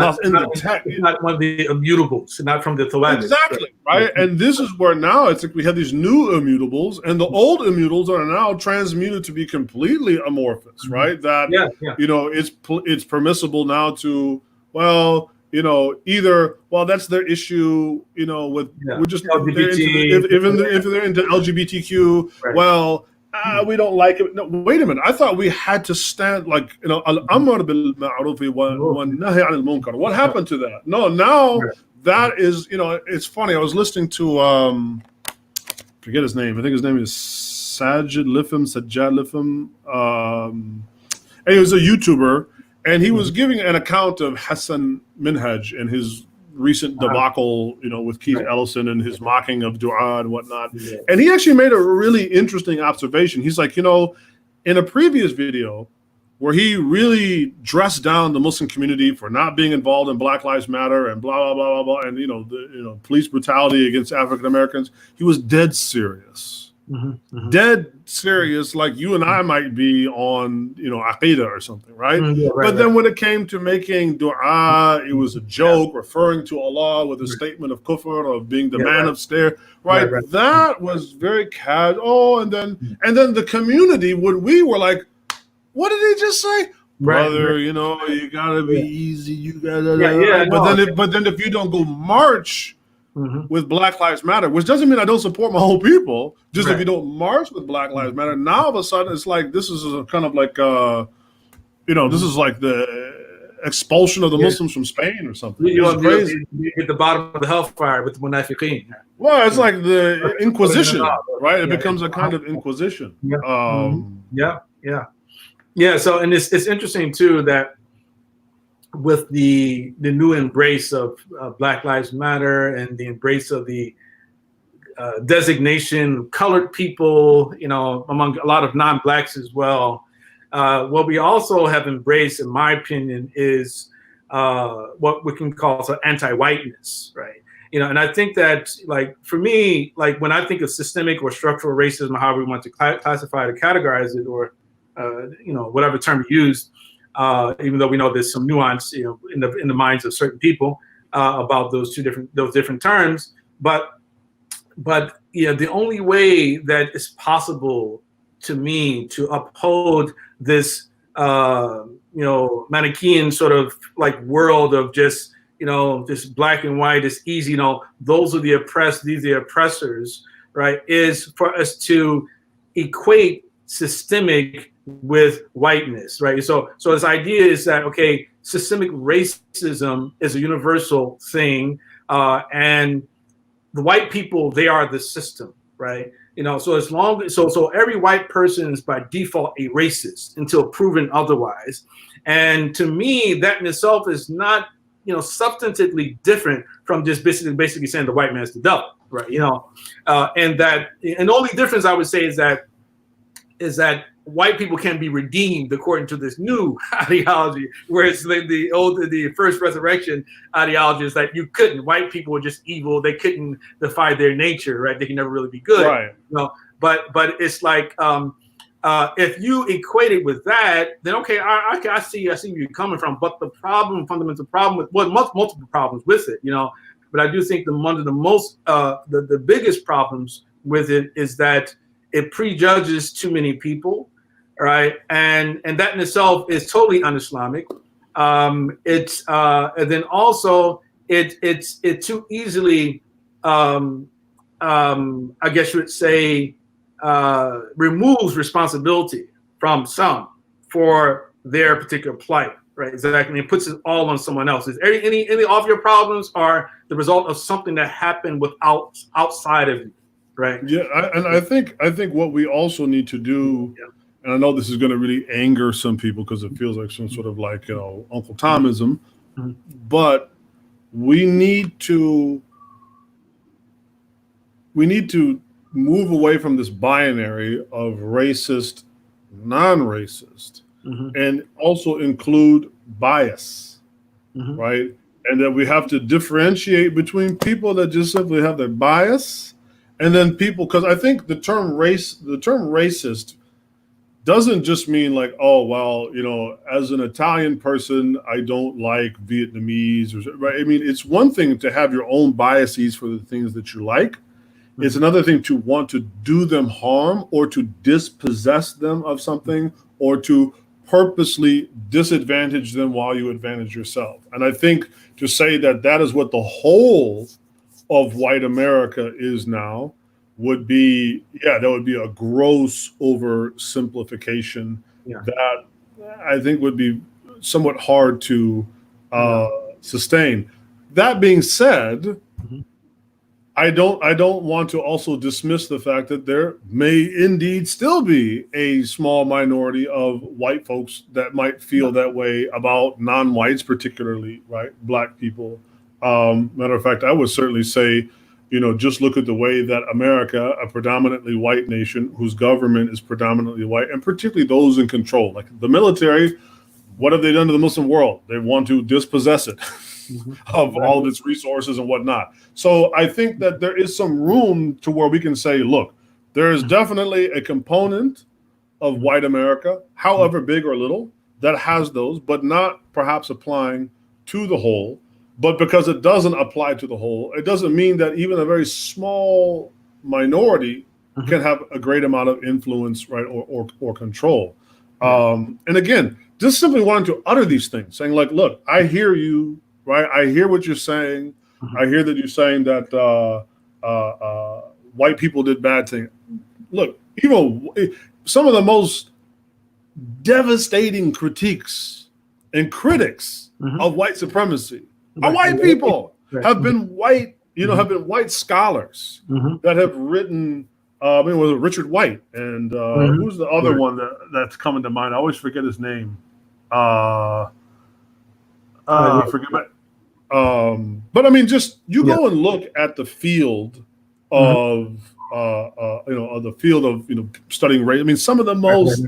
text. It's not one of the immutables, not from the Thawabit. Exactly, right? And this is where now it's like we have these new immutables, and the old immutables are now transmuted to be completely amorphous, right? That it's permissible now to, well, either, well, that's their issue, with we're just LGBT. If they're into LGBTQ, well, we don't like it. No, wait a minute. I thought we had to stand like, al-amr bil ma'ruf wa nahy 'anil munkar. What happened to that? No, now that is, it's funny. I was listening to forget his name. I think his name is Sajid Lifham. And he was a YouTuber. And he was giving an account of Hassan Minhaj and his recent debacle, with Keith Ellison and his mocking of dua and whatnot. Yeah. And he actually made a really interesting observation. He's like, in a previous video where he really dressed down the Muslim community for not being involved in Black Lives Matter and blah, blah, blah, blah, blah, and, the police brutality against African Americans, he was dead serious. Dead serious, like you and I might be on, Aqidah or something, right? But then when it came to making dua, it was a joke, referring to Allah with a statement of kufr, of being the man upstairs, right? That was very casual. And then the community, we were like, what did he just say? Brother, you gotta be easy. You gotta, but then if you don't go march with Black Lives Matter, which doesn't mean I don't support my whole people, just if you don't march with Black Lives Matter, now all of a sudden it's like, this is a kind of like, this is like expulsion of the Muslims from Spain or something. You're It's crazy. at the bottom of the hellfire with the munafiqeen. Well, it's like the Inquisition, right? It becomes a kind of Inquisition. Yeah. So, and it's interesting too that with the new embrace of Black Lives Matter and the embrace of the designation of colored people, among a lot of non-blacks as well. What we also have embraced, in my opinion, is what we can call anti-whiteness, right? And I think that, like, for me, like when I think of systemic or structural racism, however we want to classify it or categorize it, or whatever term you use, even though we know there's some nuance, in the minds of certain people about those different terms, but the only way that it's possible to me to uphold this Manichaean sort of like world of just just black and white is easy, those are the oppressed, these are the oppressors, right, is for us to equate systemic with whiteness, right? So this idea is that, okay, systemic racism is a universal thing, and the white people, they are the system, right? So every white person is by default a racist until proven otherwise. And to me, that in itself is not, substantively different from just basically saying the white man's the devil, right? And the only difference I would say is that white people can be redeemed according to this new ideology, whereas the first resurrection ideology is that you couldn't. White people were just evil; they couldn't defy their nature, right? They can never really be good, right? But it's like if you equate it with that, then okay, I see where you're coming from. But the fundamental problem with multiple problems with it, But I do think one of the most the biggest problems with it is that it prejudges too many people, right? And that in itself is totally un-Islamic. It's and then also it too easily, I guess you would say, removes responsibility from some for their particular plight, right? Exactly. And it puts it all on someone else. Any of your problems are the result of something that happened outside of you. Right. Yeah, I think what we also need to do, and I know this is going to really anger some people because it feels like some sort of like Uncle Tomism, but we need to move away from this binary of racist, non-racist, and also include bias, right? And that we have to differentiate between people that just simply have their bias. And then people, because I think the term racist doesn't just mean like, oh, well, as an Italian person, I don't like Vietnamese, right? I mean, it's one thing to have your own biases for the things that you like. It's another thing to want to do them harm or to dispossess them of something or to purposely disadvantage them while you advantage yourself. And I think to say that is what the whole of white America is now would be, that would be a gross oversimplification that I think would be somewhat hard to sustain. That being said, I don't want to also dismiss the fact that there may indeed still be a small minority of white folks that might feel that way about non-whites, particularly, right, black people. Matter of fact, I would certainly say, just look at the way that America, a predominantly white nation whose government is predominantly white, and particularly those in control, like the military, what have they done to the Muslim world? They want to dispossess it of all of its resources and whatnot. So I think that there is some room to where we can say, look, there is definitely a component of white America, however big or little, that has those, but not perhaps applying to the whole. But because it doesn't apply to the whole, it doesn't mean that even a very small minority can have a great amount of influence, right, or control. And again, just simply wanting to utter these things, saying like, look, I hear you, right? I hear what you're saying. I hear that you're saying that white people did bad things. Look, some of the most devastating critiques and critics of white supremacy are white people, have been white, have been white scholars that have written. I mean, was it Richard White and who's the other one that's coming to mind? I always forget his name. Forget my. But I mean, just you go and look at the field of of the field of studying race. I mean, some of the most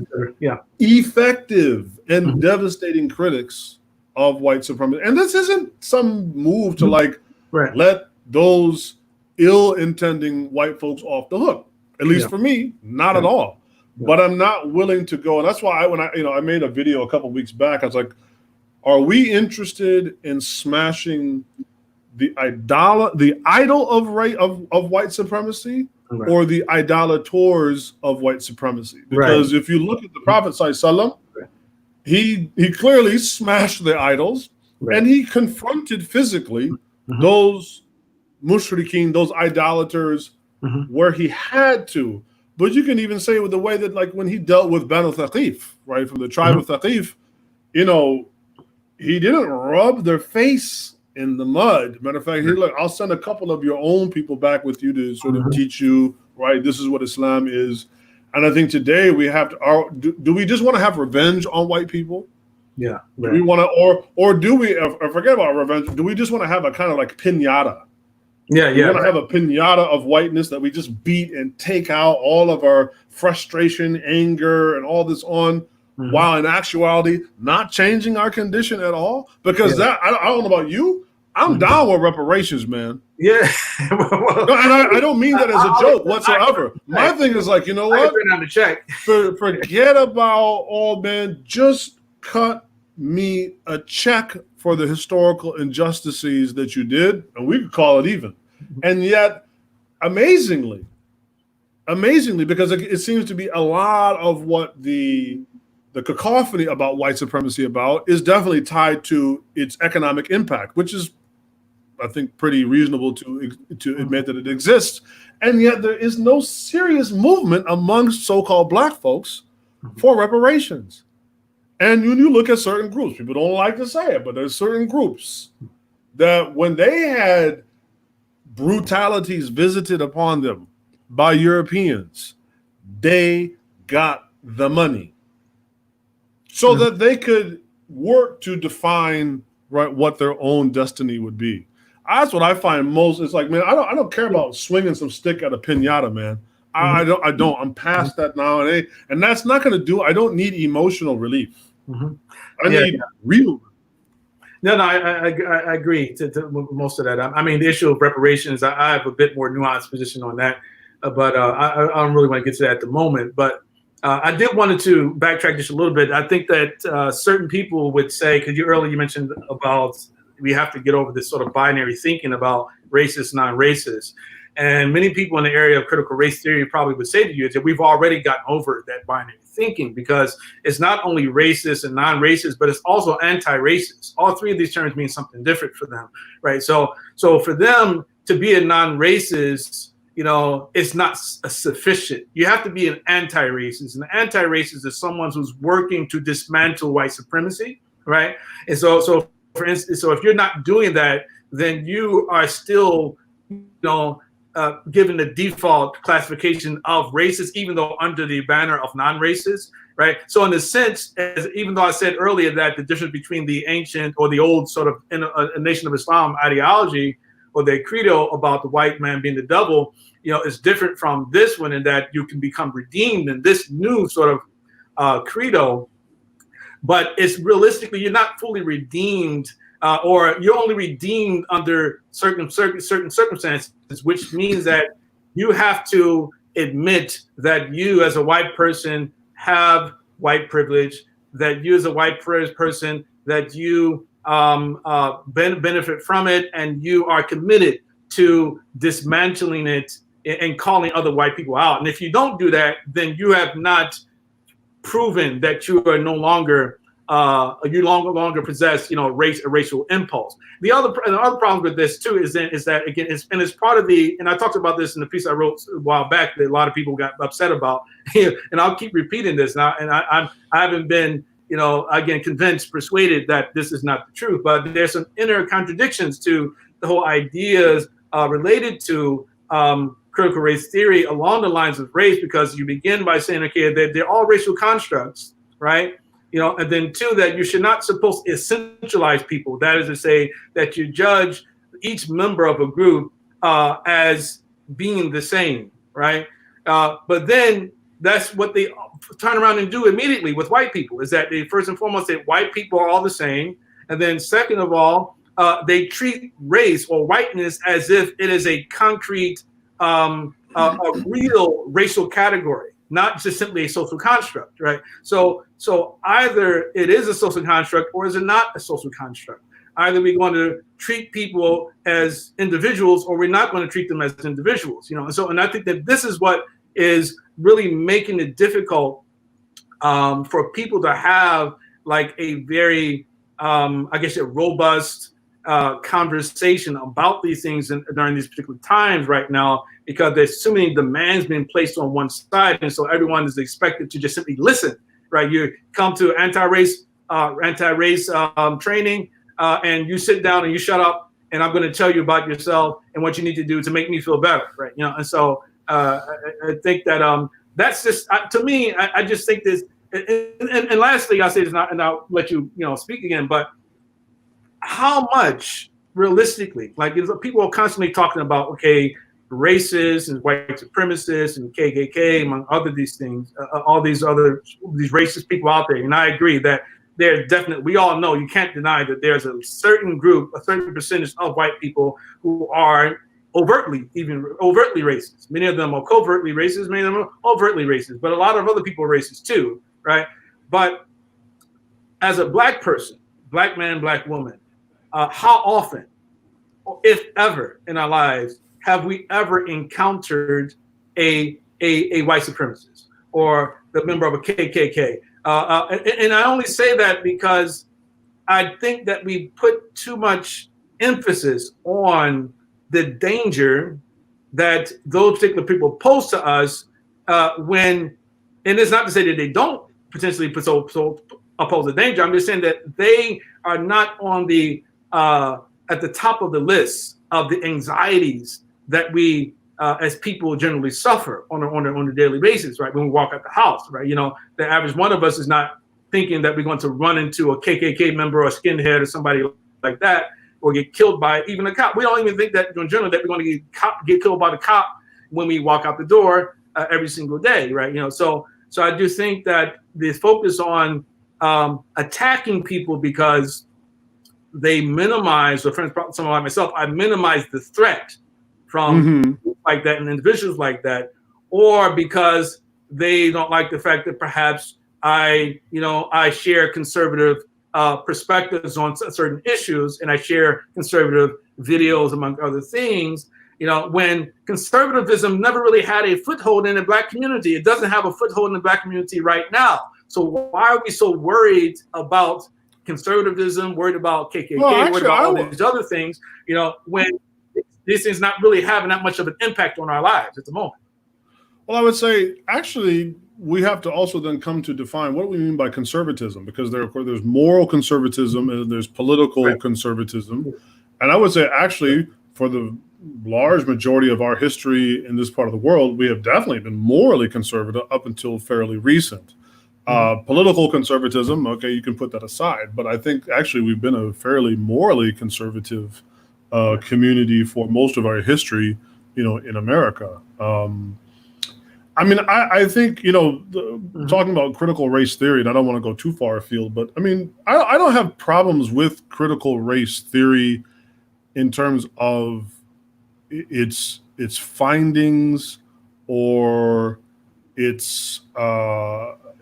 effective and devastating critics of white supremacy, and this isn't some move to let those ill-intending white folks off the hook. At least for me, not at all. But I'm not willing to go, and that's why when I made a video a couple weeks back, I was like, are we interested in smashing the idol of white supremacy, or the idolators of white supremacy? Because if you look at the Prophet sallallahu, he clearly smashed the idols, and he confronted physically those mushrikeen, those idolaters, where he had to. But you can even say with the way that, like, when he dealt with Banu Thaqif, right, from the tribe of Thaqif, he didn't rub their face in the mud. Matter of fact, look, I'll send a couple of your own people back with you to sort of teach you, right, this is what Islam is. And I think today we have to, do we just want to have revenge on white people? Yeah. Do we want to, or do we, forget about revenge, do we just want to have a kind of like piñata? We want to have a piñata of whiteness that we just beat and take out all of our frustration, anger, and all this on, while in actuality not changing our condition at all. Because that I don't know about you, I'm down with reparations, man. Yeah, and I don't mean that as a joke whatsoever. My thing is like, you know what? Forget about man. Just cut me a check for the historical injustices that you did, and we could call it even. And yet, amazingly, because it seems to be a lot of what the cacophony about white supremacy is definitely tied to its economic impact, which is, I think, pretty reasonable to admit that it exists. And yet there is no serious movement amongst so-called black folks for reparations. And when you look at certain groups, people don't like to say it, but there's certain groups that when they had brutalities visited upon them by Europeans, they got the money so that they could work to define what their own destiny would be. That's what I find most. It's like, man, I don't care about swinging some stick at a piñata, man. I don't. I'm past that now, and that's not going to do. I don't need emotional relief. I need real. No, I agree to most of that. I mean, the issue of reparations, I have a bit more nuanced position on that, but I don't really want to get to that at the moment. But I did wanted to backtrack just a little bit. I think that certain people would say, because earlier you mentioned about we have to get over this sort of binary thinking about racist, non-racist. And many people in the area of critical race theory probably would say to you that we've already gotten over that binary thinking, because it's not only racist and non-racist, but it's also anti-racist. All three of these terms mean something different for them, right? So for them to be a non-racist, it's not sufficient. You have to be an anti-racist, and the anti-racist is someone who's working to dismantle white supremacy, right? And so for instance, so if you're not doing that, then you are still, given the default classification of racist, even though under the banner of non-racist, right? So in a sense, even though I said earlier that the difference between the ancient or the old sort of a Nation of Islam ideology or their credo about the white man being the devil, is different from this one, in that you can become redeemed in this new sort of credo. But it's realistically, you're not fully redeemed, or you're only redeemed under certain circumstances, which means that you have to admit that you as a white person have white privilege, that you as a white person, that you benefit from it, and you are committed to dismantling it and calling other white people out. And if you don't do that, then you have not proven that you are no longer possess a racial impulse. The other problem with this too is that again it's part of the, and I talked about this in the piece I wrote a while back that a lot of people got upset about, and I'll keep repeating this now. And I haven't been again, convinced, persuaded that this is not the truth. But there's some inner contradictions to the whole ideas related to critical race theory along the lines of race, because you begin by saying, okay, they're all racial constructs, right? And then two, that you're not supposed to essentialize people. That is to say that you judge each member of a group as being the same, right? But then that's what they turn around and do immediately with white people, is that they first and foremost say white people are all the same. And then second of all, they treat race or whiteness as if it is a concrete, a real racial category, not just simply a social construct, right? So either it is a social construct or is it not a social construct? Either we're going to treat people as individuals or we're not going to treat them as individuals, And I think that this is what is really making it difficult for people to have like a very, I guess, a robust conversation about these things during these particular times right now, because there's so many demands being placed on one side, and so everyone is expected to just simply listen, right? You come to anti-race training, and you sit down and you shut up, and I'm going to tell you about yourself and what you need to do to make me feel better, right? And so I think that that's just to me. I just think this. And lastly, I'll say this, and I'll let you speak again, but how much realistically, like people are constantly talking about, okay, racists and white supremacists and KKK, among other these things, all these racist people out there. And I agree that they're definitely, we all know, you can't deny that there's a certain group, a certain percentage of white people who are overtly racist. Many of them are covertly racist, many of them are overtly racist, but a lot of other people are racist too, right? But as a black person, black man, black woman, how often, if ever in our lives, have we ever encountered a white supremacist or the member of a KKK? And I only say that because I think that we put too much emphasis on the danger that those particular people pose to us and it's not to say that they don't potentially oppose the danger. I'm just saying that they are not on the at the top of the list of the anxieties that we as people generally suffer on a daily basis, right? When we walk out the house, right? The average one of us is not thinking that we're going to run into a KKK member or a skinhead or somebody like that, or get killed by even a cop. We don't even think that in general that we're going to get killed by the cop when we walk out the door every single day, right? So I do think that the focus on attacking people because they minimize, or for instance, someone like myself, I minimize the threat from like that and individuals like that, or because they don't like the fact that perhaps I share conservative perspectives on certain issues, and I share conservative videos, among other things. When conservatism never really had a foothold in the black community, it doesn't have a foothold in the black community right now. So why are we so worried about conservatism, worried about KKK, worried about all these other things, when these things not really having that much of an impact on our lives at the moment? Well, I would say, actually, we have to also then come to define what do we mean by conservatism, because there's moral conservatism and there's political conservatism. And I would say, actually, for the large majority of our history in this part of the world, we have definitely been morally conservative up until fairly recent. Political conservatism, okay, you can put that aside, but I think actually we've been a fairly morally conservative community for most of our history, in America. I think, talking about critical race theory, and I don't want to go too far afield, but I don't have problems with critical race theory in terms of its findings or its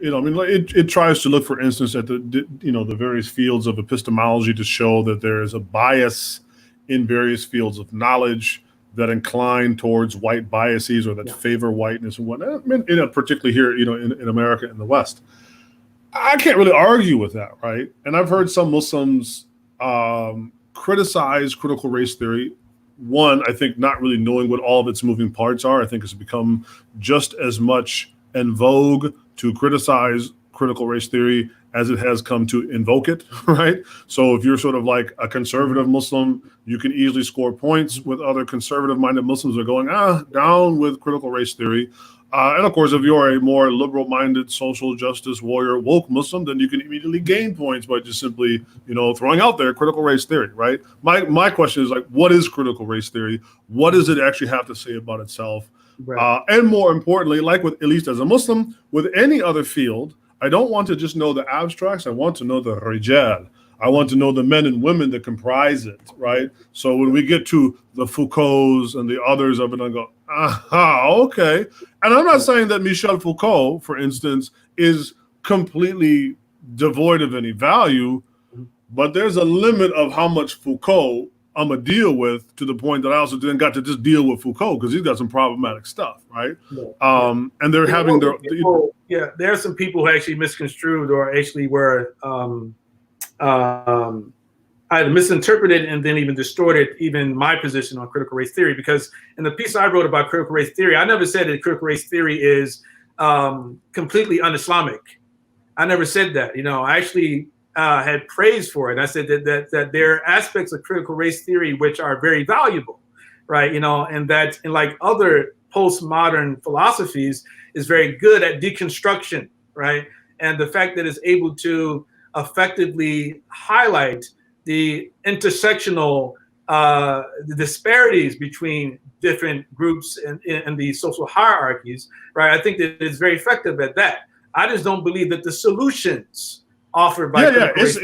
it tries to look, for instance, at the various fields of epistemology to show that there is a bias in various fields of knowledge that incline towards white biases or that favor whiteness and whatnot. Particularly here, in America and the West. I can't really argue with that, right? And I've heard some Muslims criticize critical race theory. One, I think not really knowing what all of its moving parts are. I think it's become just as much en vogue to criticize critical race theory as it has come to invoke it, right? So if you're sort of like a conservative Muslim, you can easily score points with other conservative-minded Muslims who are going, down with critical race theory. And of course, if you're a more liberal-minded, social justice warrior, woke Muslim, then you can immediately gain points by just simply, throwing out there critical race theory, right? My question is like, what is critical race theory? What does it actually have to say about itself? Right. And more importantly, like with, at least as a Muslim, with any other field, I don't want to just know the abstracts. I want to know the rijal. I want to know the men and women that comprise it, right? So when we get to the Foucaults and the others of it, I go, okay. And I'm not saying that Michel Foucault, for instance, is completely devoid of any value, but there's a limit of how much Foucault I'm going to deal with, to the point that I also then got to just deal with Foucault because he's got some problematic stuff, right? And they're having their... there are some people who actually misconstrued or actually were either misinterpreted and then even distorted even my position on critical race theory, because in the piece I wrote about critical race theory, I never said that critical race theory is completely un-Islamic. I never said that. I actually had praise for it. I said that there are aspects of critical race theory which are very valuable, right? And that, in like other postmodern philosophies, is very good at deconstruction, right? And the fact that it's able to effectively highlight the intersectional the disparities between different groups and the social hierarchies, right? I think that it's very effective at that. I just don't believe that the solutions offered by it's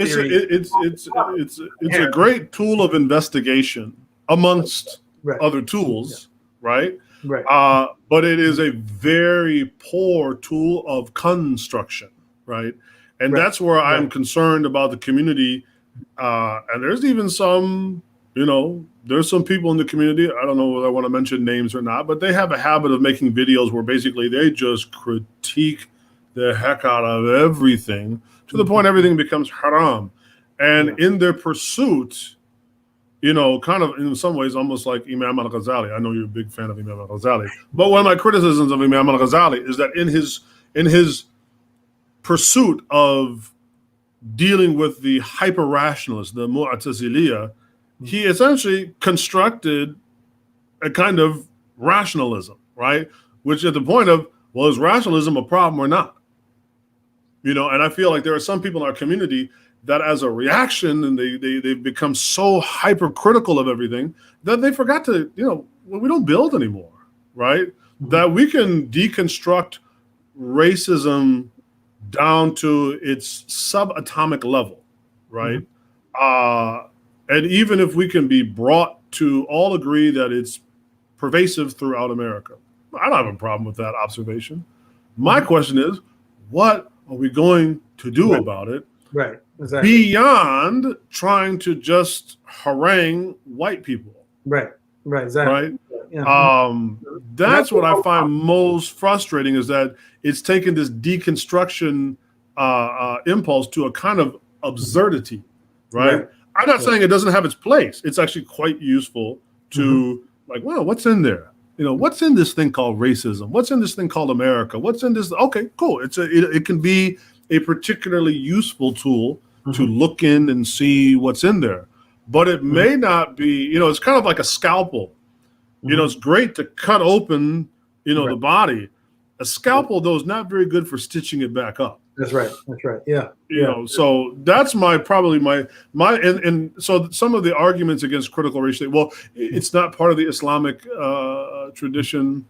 a great tool of investigation amongst other tools, right? But it is a very poor tool of construction, right? And that's where I'm concerned about the community. And there's even some, there's some people in the community, I don't know whether I want to mention names or not, but they have a habit of making videos where basically they just critique the heck out of everything, to the point everything becomes haram. And in their pursuit, kind of in some ways almost like Imam al-Ghazali. I know you're a big fan of Imam al-Ghazali. But one of my criticisms of Imam al-Ghazali is that in his pursuit of dealing with the hyper-rationalists, the Mu'taziliya, he essentially constructed a kind of rationalism, right? Which at the point of, well, is rationalism a problem or not? And I feel like there are some people in our community that as a reaction, and they've become so hypercritical of everything that they forgot to, we don't build anymore, right? That we can deconstruct racism down to its subatomic level, right? And even if we can be brought to all agree that it's pervasive throughout America, I don't have a problem with that observation. My question is, what are we going to do about it? Right, exactly. Beyond trying to just harangue white people. Right, exactly. Right? Yeah. That's what I find most frustrating, is that it's taken this deconstruction impulse to a kind of absurdity, right? I'm not saying it doesn't have its place. It's actually quite useful to like, well, what's in there? What's in this thing called racism? What's in this thing called America? What's in this? Okay, cool. It can be a particularly useful tool to look in and see what's in there. But it may not be, it's kind of like a scalpel. It's great to cut open, the body. A scalpel, though, is not very good for stitching it back up. That's right. Yeah. So that's probably my and so some of the arguments against critical race theory, well, it's not part of the Islamic tradition.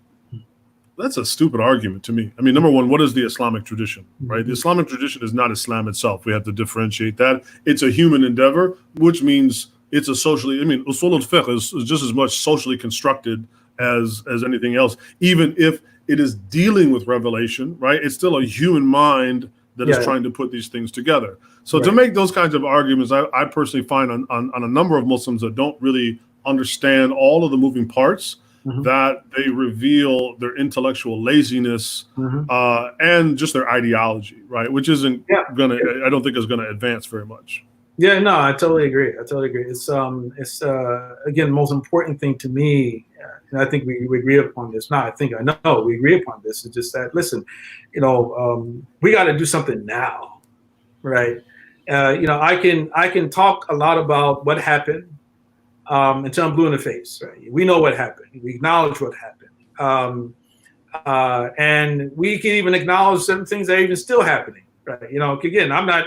That's a stupid argument to me. I mean, number one, what is the Islamic tradition, right? The Islamic tradition is not Islam itself. We have to differentiate that. It's a human endeavor, which means it's a socially, usul al-fiqh is just as much socially constructed as anything else, even if it is dealing with revelation, right? It's still a human mind that is trying to put these things together. So to make those kinds of arguments, I personally find on a number of Muslims that don't really understand all of the moving parts, that they reveal their intellectual laziness and just their ideology, right? Which isn't I don't think is gonna advance very much. Yeah, no, I totally agree. It's again, the most important thing to me, and I think we agree upon this. I know we agree upon this. It's just that, listen, we got to do something now. right? I can talk a lot about what happened until I'm blue in the face. Right? We know what happened. We acknowledge what happened, and we can even acknowledge certain things that are even still happening. Right? Again, I'm not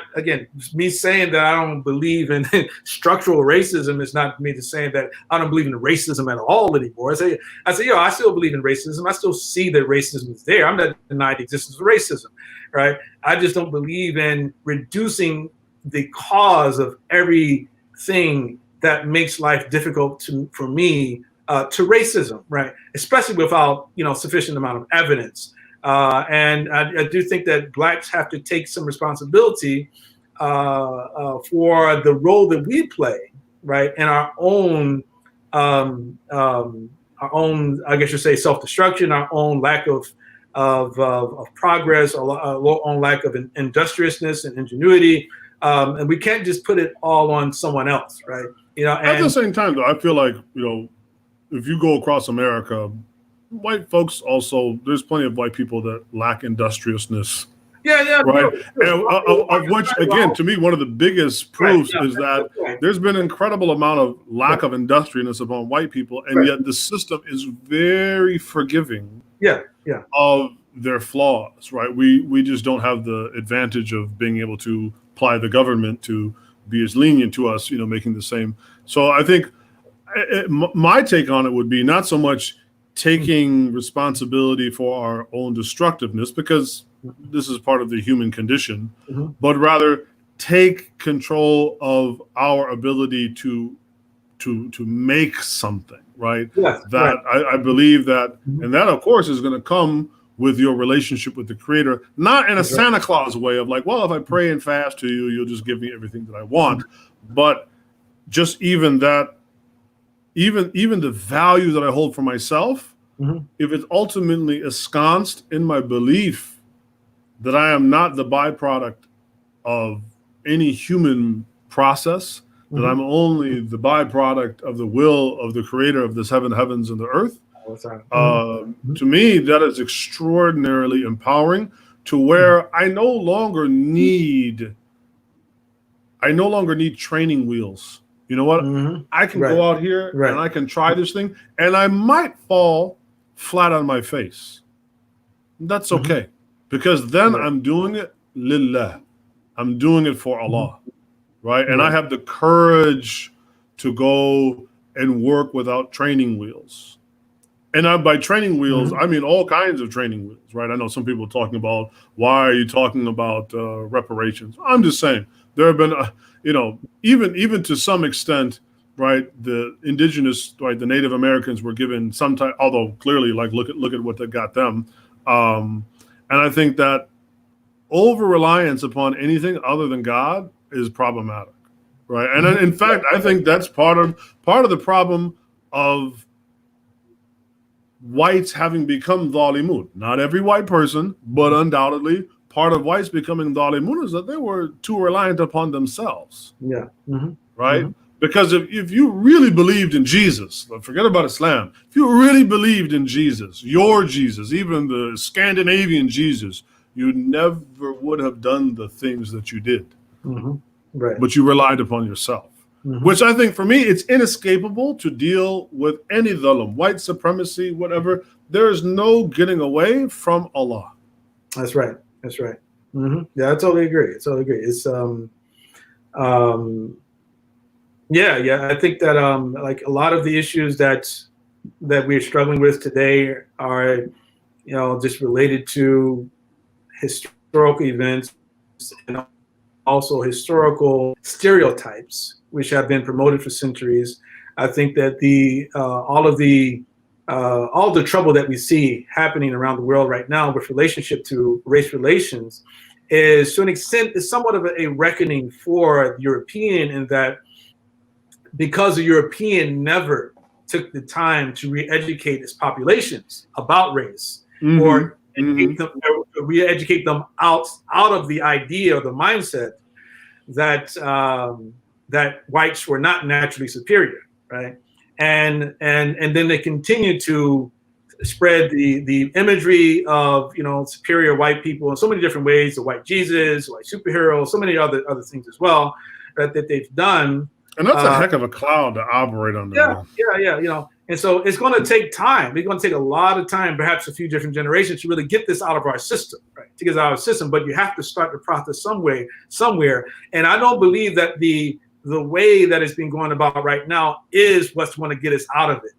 me saying that I don't believe in structural racism is not me just saying that I don't believe in racism at all anymore. I say, I still believe in racism. I still see that racism is there. I'm not denying the existence of racism, right? I just don't believe in reducing the cause of everything that makes life difficult for me to racism, right? Especially without sufficient amount of evidence. And I do think that Blacks have to take some responsibility for the role that we play, right, in our own, I guess you say, self-destruction, our own lack of progress, our own lack of industriousness and ingenuity, and we can't just put it all on someone else, right? At the same time, though, I feel like if you go across America, white folks also, there's plenty of white people that lack industriousness. Yeah, right. And of which, again, to me, one of the biggest proofs is that there's been an incredible amount of lack of industriousness among white people, and yet the system is very forgiving. Of their flaws, right? We just don't have the advantage of being able to apply the government to be as lenient to us, making the same. So I think my take on it would be not so much taking responsibility for our own destructiveness, because this is part of the human condition, but rather take control of our ability to make something, right? I believe that, and that of course is going to come with your relationship with the Creator, not in a Santa Claus way of like, well, if I pray and fast to you, you'll just give me everything that I want, but just even that. Even the value that I hold for myself, if it's ultimately ensconced in my belief that I am not the byproduct of any human process, that I'm only the byproduct of the will of the Creator of this heavens and the earth, to me, that is extraordinarily empowering, to where I no longer need training wheels. You know what? I can go out here and I can try this thing, and I might fall flat on my face. That's okay, because then I'm doing it lillah. I'm doing it for Allah, right? And I have the courage to go and work without training wheels. And by training wheels, I mean all kinds of training wheels, right? I know some people talking about, why are you talking about reparations? I'm just saying, there have been, even to some extent, right, the indigenous, right, the Native Americans were given some type, although clearly, like, look at what that got them. And I think that over-reliance upon anything other than God is problematic, right? And in fact, I think that's part of the problem of whites having become dhalimun. Not every white person, but undoubtedly part of whites becoming dhalimun is that they were too reliant upon themselves. Right? Because if you really believed in Jesus, forget about Islam, if you really believed in Jesus, your Jesus, even the Scandinavian Jesus, you never would have done the things that you did. But you relied upon yourself. Which I think, for me, it's inescapable to deal with any dhalam, white supremacy, whatever. There is no getting away from Allah. That's right. Yeah, I totally agree. It's I think that like a lot of the issues that we're struggling with today are, just related to historical events and also historical stereotypes, which have been promoted for centuries. I think that all the trouble that we see happening around the world right now with relationship to race relations is, to an extent, is somewhat of a reckoning for the European, in that because the European never took the time to re-educate its populations about race, or re-educate them out of the idea or the mindset that that whites were not naturally superior, right? And then they continue to spread the imagery of, superior white people in so many different ways, the white Jesus, white superhero, so many other things as well that they've done. And that's a heck of a cloud to operate under. Yeah. And so it's going to take time. It's going to take a lot of time, perhaps a few different generations, to really get this out of our system, right? To get it out of our system. But you have to start the process somewhere. And I don't believe that the way that it's been going about right now is what's going to get us out of it.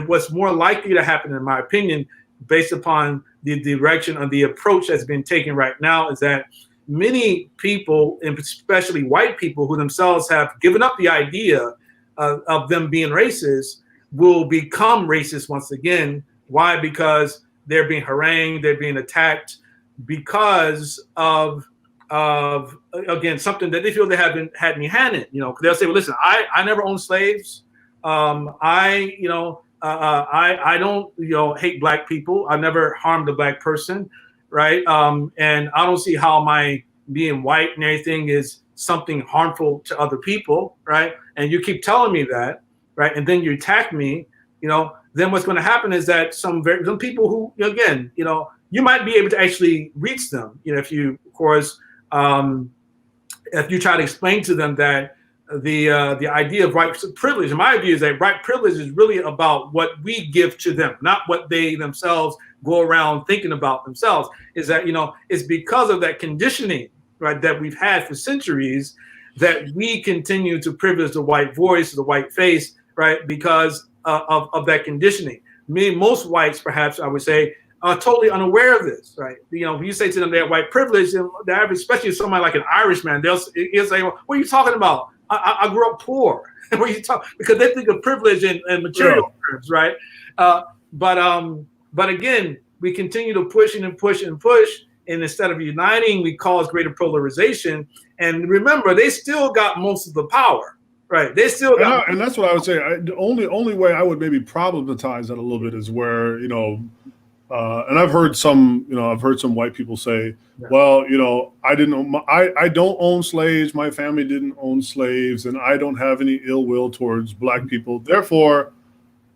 What's more likely to happen, in my opinion, based upon the direction and the approach that's been taken right now, is that many people, and especially white people who themselves have given up the idea of them being racist, will become racist once again. Why? Because they're being harangued, they're being attacked because of again, something that they feel they haven't had any hand in. They'll say, well, listen, I never owned slaves. I don't, hate black people. I've never harmed a black person, right? And I don't see how my being white and everything is something harmful to other people, right? And you keep telling me that, right? And then you attack me, then what's going to happen is that some people who, again, you might be able to actually reach them, if you, of course, if you try to explain to them that the idea of white privilege, in my view, is that white privilege is really about what we give to them, not what they themselves go around thinking about themselves. Is that, it's because of that conditioning, right, that we've had for centuries, that we continue to privilege the white voice, the white face, right, because of that conditioning. Most whites, perhaps I would say, are totally unaware of this, right? When you say to them they have white privilege, the average, especially somebody like an Irishman, he'll say, well, what are you talking about? I grew up poor. What are you talking? Because they think of privilege and material terms, right? But again, we continue to push and push and push, and instead of uniting, we cause greater polarization. And remember, they still got most of the power, right? They still got. And that's what I would say. The only way I would maybe problematize that a little bit is where and I've heard some white people say, well, I don't own slaves. My family didn't own slaves, and I don't have any ill will towards black people. Therefore,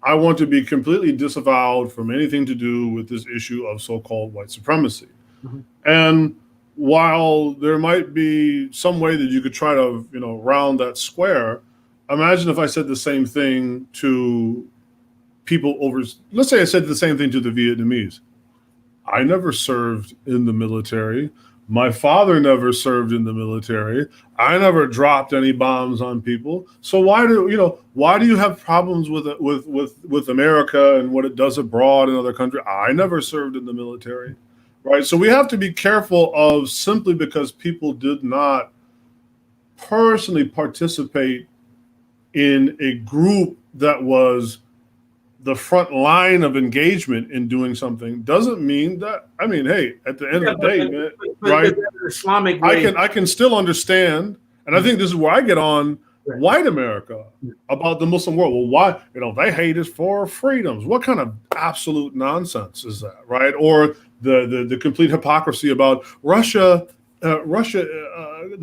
I want to be completely disavowed from anything to do with this issue of so-called white supremacy. Mm-hmm. And while there might be some way that you could try to, round that square, imagine if I said the same thing to people over, let's say I said the same thing to the Vietnamese. I never served in the military. My father never served in the military. I never dropped any bombs on people. So why do you have problems with America and what it does abroad in other countries? I never served in the military, right? So we have to be careful of, simply because people did not personally participate in a group that was the front line of engagement in doing something, doesn't mean that, hey, at the end of the day, man, right? Islamic I can still understand, and I think this is where I get on white America about the Muslim world. Well, why, they hate us for freedoms. What kind of absolute nonsense is that, right? Or the complete hypocrisy about Russia. They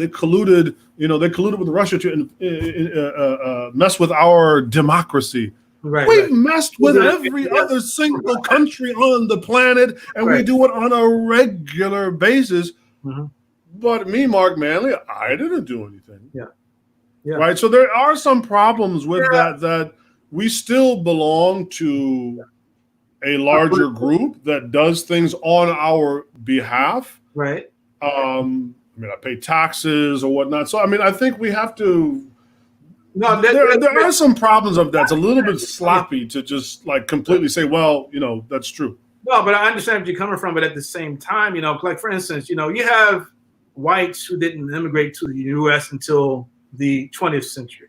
colluded with Russia to mess with our democracy. Right, We've messed with every other single country on the planet, and we do it on a regular basis. Mm-hmm. But me, Marc Manley, I didn't do anything. Yeah. Right. So there are some problems with that we still belong to a larger group that does things on our behalf. Right. I pay taxes or whatnot. So I think we have to. No, there are some problems of that. It's a little bit sloppy to just completely say, well, that's true. No, but I understand where you're coming from. But at the same time, like, for instance, you have whites who didn't immigrate to the U.S. until the 20th century.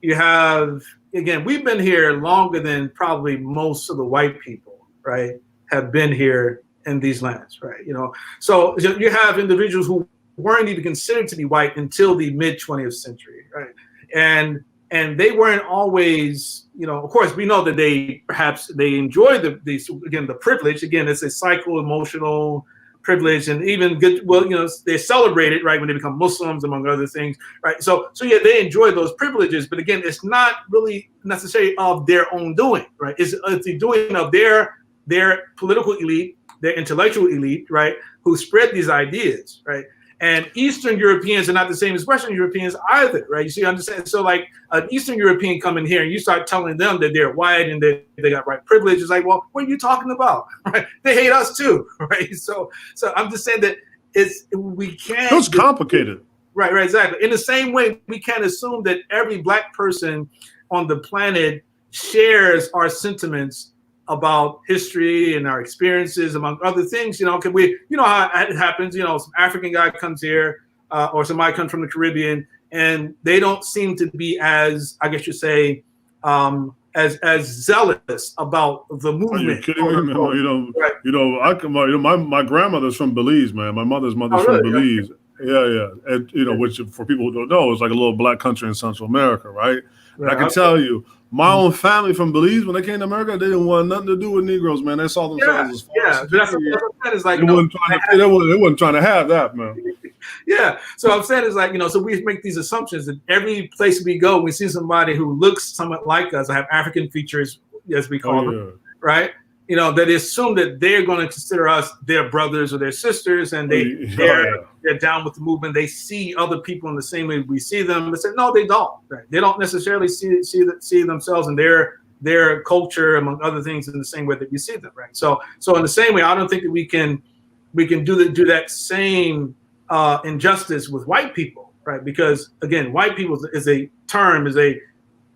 You have, again, we've been here longer than probably most of the white people, right, have been here in these lands, right? So you have individuals who weren't even considered to be white until the mid 20th century, right? And they weren't always, of course, we know that they enjoy the privilege. Again, it's a psycho-emotional privilege and even good. Well, they celebrate it, right, when they become Muslims, among other things, right? So yeah, they enjoy those privileges, but again, it's not really necessarily of their own doing, right? It's the doing of their political elite, their intellectual elite, right, who spread these ideas, right? And Eastern Europeans are not the same as Western Europeans either, right? You see, understand? So like an Eastern European come in here and you start telling them that they're white and that they got white privilege. It's like, well, what are you talking about? Right? They hate us too, right? So I'm just saying that we can't. It's complicated. Right, exactly. In the same way, we can't assume that every Black person on the planet shares our sentiments about history and our experiences, among other things. Can we, how it happens, some African guy comes here or somebody comes from the Caribbean and they don't seem to be as, I guess you say, as zealous about the movement. Are you kidding me? Right. My grandmother's from Belize, man. My mother's from Belize. Yeah. And, which for people who don't know, is like a little Black country in Central America, right? And I can tell you, my own family from Belize, when they came to America, they didn't want nothing to do with Negroes, man. They saw themselves as far as that's what I'm saying. They wasn't trying to have that, man. Yeah. So I'm saying is like, so we make these assumptions that every place we go, we see somebody who looks somewhat like us, or have African features, as we call them, right? That they assume that they're going to consider us their brothers or their sisters, and they're down with the movement. They see other people in the same way we see them. They say, no, they don't. Right? They don't necessarily see themselves and their culture, among other things, in the same way that we see them. Right. So in the same way, I don't think that we can do that same injustice with white people, right? Because again, white people is a term, is a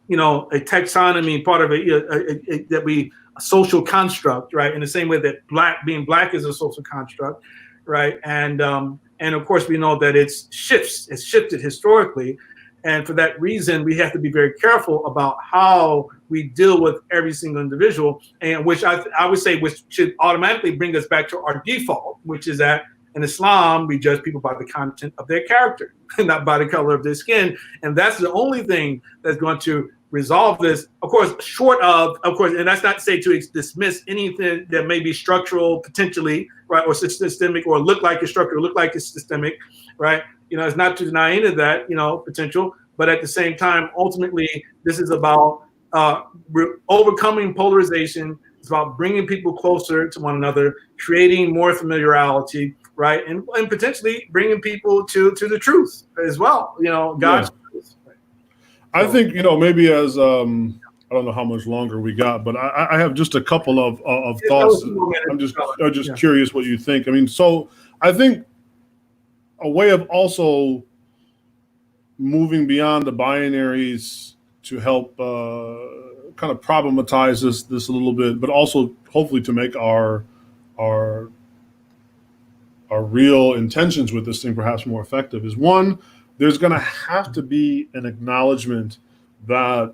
taxonomy, part of a social construct, right? In the same way that being black is a social construct, right? And of course we know that it's shifted historically, and for that reason we have to be very careful about how we deal with every single individual, and which I would say which should automatically bring us back to our default, which is that in Islam we judge people by the content of their character, not by the color of their skin, and that's the only thing that's going to resolve this, of course, short of course, and that's not to say to dismiss anything that may be structural potentially, right, or systemic, or look like it's structural, look like it's systemic, right? It's not to deny any of that, potential, but at the same time, ultimately, this is about overcoming polarization. It's about bringing people closer to one another, creating more familiarity, right, and potentially bringing people to the truth as well. God's truth. I think, maybe as I don't know how much longer we got, but I have just a couple of thoughts. I'm just curious what you think. I mean, so I think a way of also moving beyond the binaries to help kind of problematize this a little bit, but also hopefully to make our real intentions with this thing perhaps more effective is, one, there's going to have to be an acknowledgement that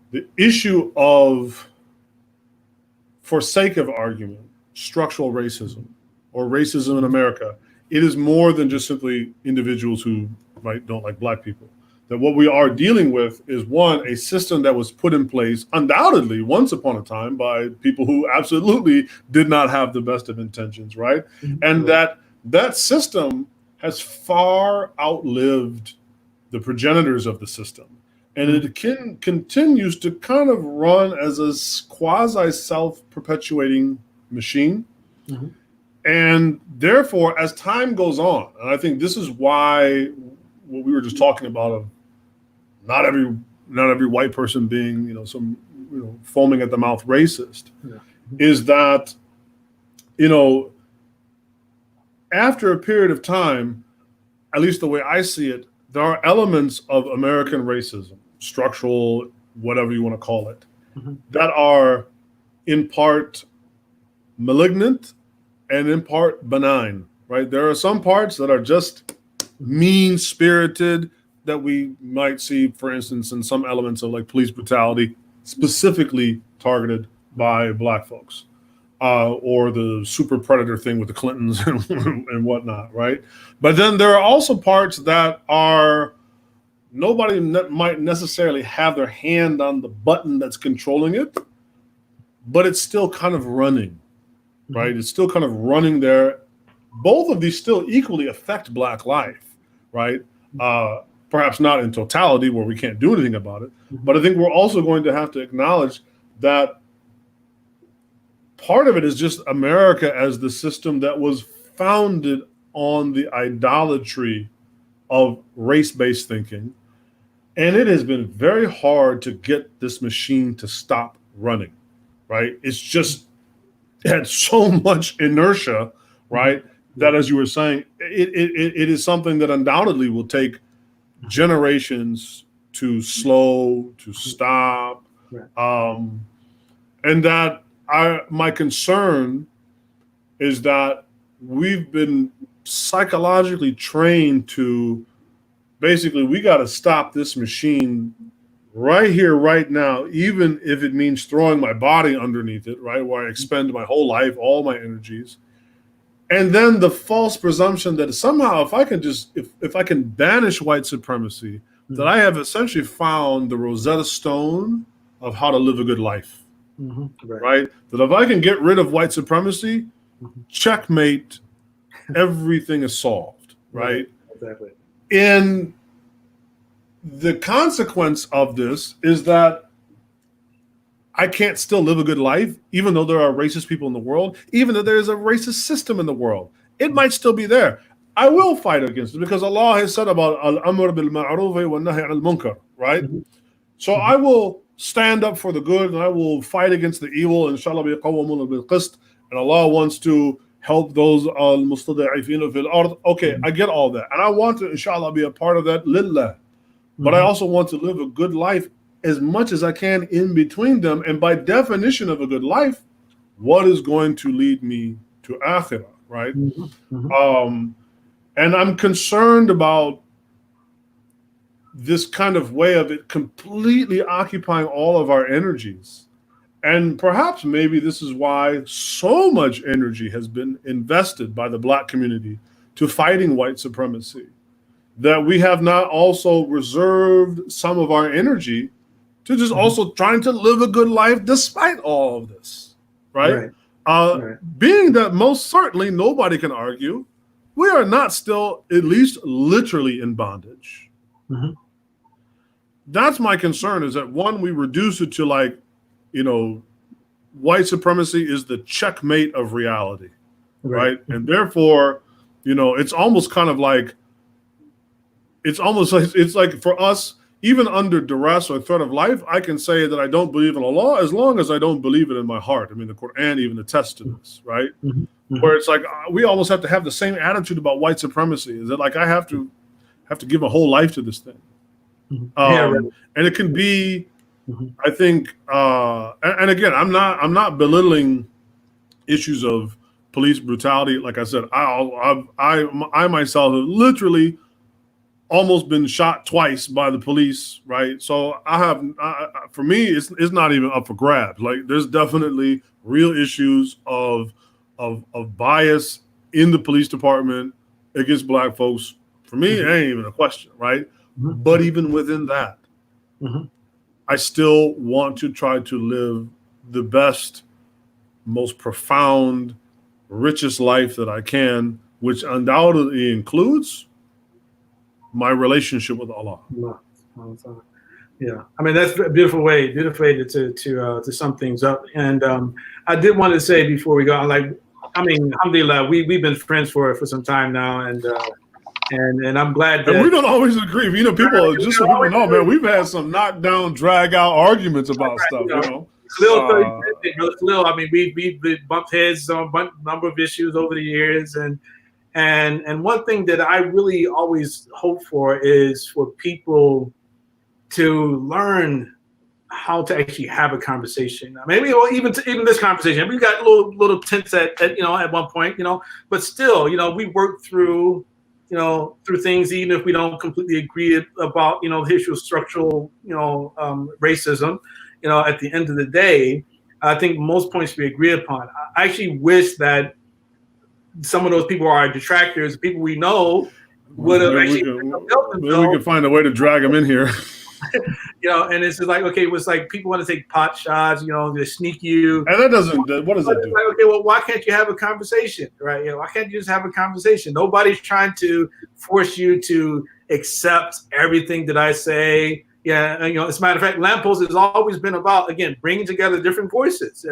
the issue of, for sake of argument, structural racism or racism in America, it is more than just simply individuals who don't like Black people. That what we are dealing with is, one, a system that was put in place undoubtedly once upon a time by people who absolutely did not have the best of intentions, right? Mm-hmm. And that system has far outlived the progenitors of the system. And it continues to kind of run as a quasi self-perpetuating machine. Mm-hmm. And therefore, as time goes on, and I think this is why what we were just talking about of not every white person being, foaming at the mouth racist, is that, after a period of time, at least the way I see it, there are elements of American racism, structural, whatever you want to call it, mm-hmm. that are in part malignant and in part benign, right? There are some parts that are just mean-spirited that we might see, for instance, in some elements of like police brutality, specifically targeted by Black folks. Or the super predator thing with the Clintons and whatnot, right? But then there are also parts that are nobody might necessarily have their hand on the button that's controlling it, but it's still kind of running, right? It's still kind of running there. Both of these still equally affect Black life, right? Perhaps not in totality where we can't do anything about it, but I think we're also going to have to acknowledge that part of it is just America as the system that was founded on the idolatry of race-based thinking. And it has been very hard to get this machine to stop running, right? It's just had so much inertia, right? That, as you were saying, it is something that undoubtedly will take generations to slow, to stop. And that my concern is that we've been psychologically trained to basically, we got to stop this machine right here, right now, even if it means throwing my body underneath it, right, where I expend my whole life, all my energies. And then the false presumption that somehow if I can just, if I can banish white supremacy, that I have essentially found the Rosetta Stone of how to live a good life, right? That if I can get rid of white supremacy, checkmate, everything is solved, right? Exactly. And the consequence of this is that I can't still live a good life, even though there are racist people in the world, even though there is a racist system in the world. It might still be there. I will fight against it because Allah has said about al-amr bil-ma'ruf wa nahy al-munkar, right? So I will stand up for the good and I will fight against the evil. Inshallah biqawwamuna bil-qist. And Allah wants to help those al-mustada'ifina fil ard. Okay, I get all that. And I want to, inshallah, be a part of that lillah. But I also want to live a good life as much as I can in between them. And by definition of a good life, what is going to lead me to akhirah, right? And I'm concerned about this kind of way of it completely occupying all of our energies. And perhaps maybe this is why so much energy has been invested by the Black community to fighting white supremacy, that we have not also reserved some of our energy to just also trying to live a good life despite all of this, right? Being that most certainly nobody can argue, we are not still at least literally in bondage. That's my concern, is that one, we reduce it to like, you know, white supremacy is the checkmate of reality, right? And therefore, you know, it's almost kind of like, it's like for us, even under duress or threat of life, I can say that I don't believe in Allah as long as I don't believe it in my heart. I mean, the Quran even attests to this, right? Where it's like we almost have to have the same attitude about white supremacy. Is that like I have to give a whole life to this thing? And it can be, I think, and again, I'm not belittling issues of police brutality. Like I said, I myself have literally almost been shot twice by the police, right? So for me, it's not even up for grabs. Like there's definitely real issues of bias in the police department against Black folks. For me, it ain't even a question, right? But even within that, I still want to try to live the best, most profound, richest life that I can, which undoubtedly includes my relationship with Allah. Yeah, I mean that's a beautiful way to sum things up. And I did want to say before we go, alhamdulillah, we've been friends for some time now, and I'm glad that and we don't always agree. You know, people just so people know, man, we've had some knockdown, drag out arguments about stuff. You know, Khalil, I mean, we bumped heads on a number of issues over the years, and one thing that I really always hope for is for people to learn how to actually have a conversation. Maybe even this conversation. We got little tense at one point, but still, we work through things, even if we don't completely agree about, the issue of structural, racism. At the end of the day, I think most points we agree upon. I actually wish that some of those people are detractors, people we know would have actually maybe we can find a way to drag them in here. You know, and it's like, okay, it was like people want to take pot shots, you know, they sneak you. And that doesn't, what does that do? Like, okay, well, why can't you have a conversation, right? You know, why can't you just have a conversation? Nobody's trying to force you to accept everything that I say. Yeah, and, you know, as a matter of fact, Lamppost has always been about, again, bringing together different voices,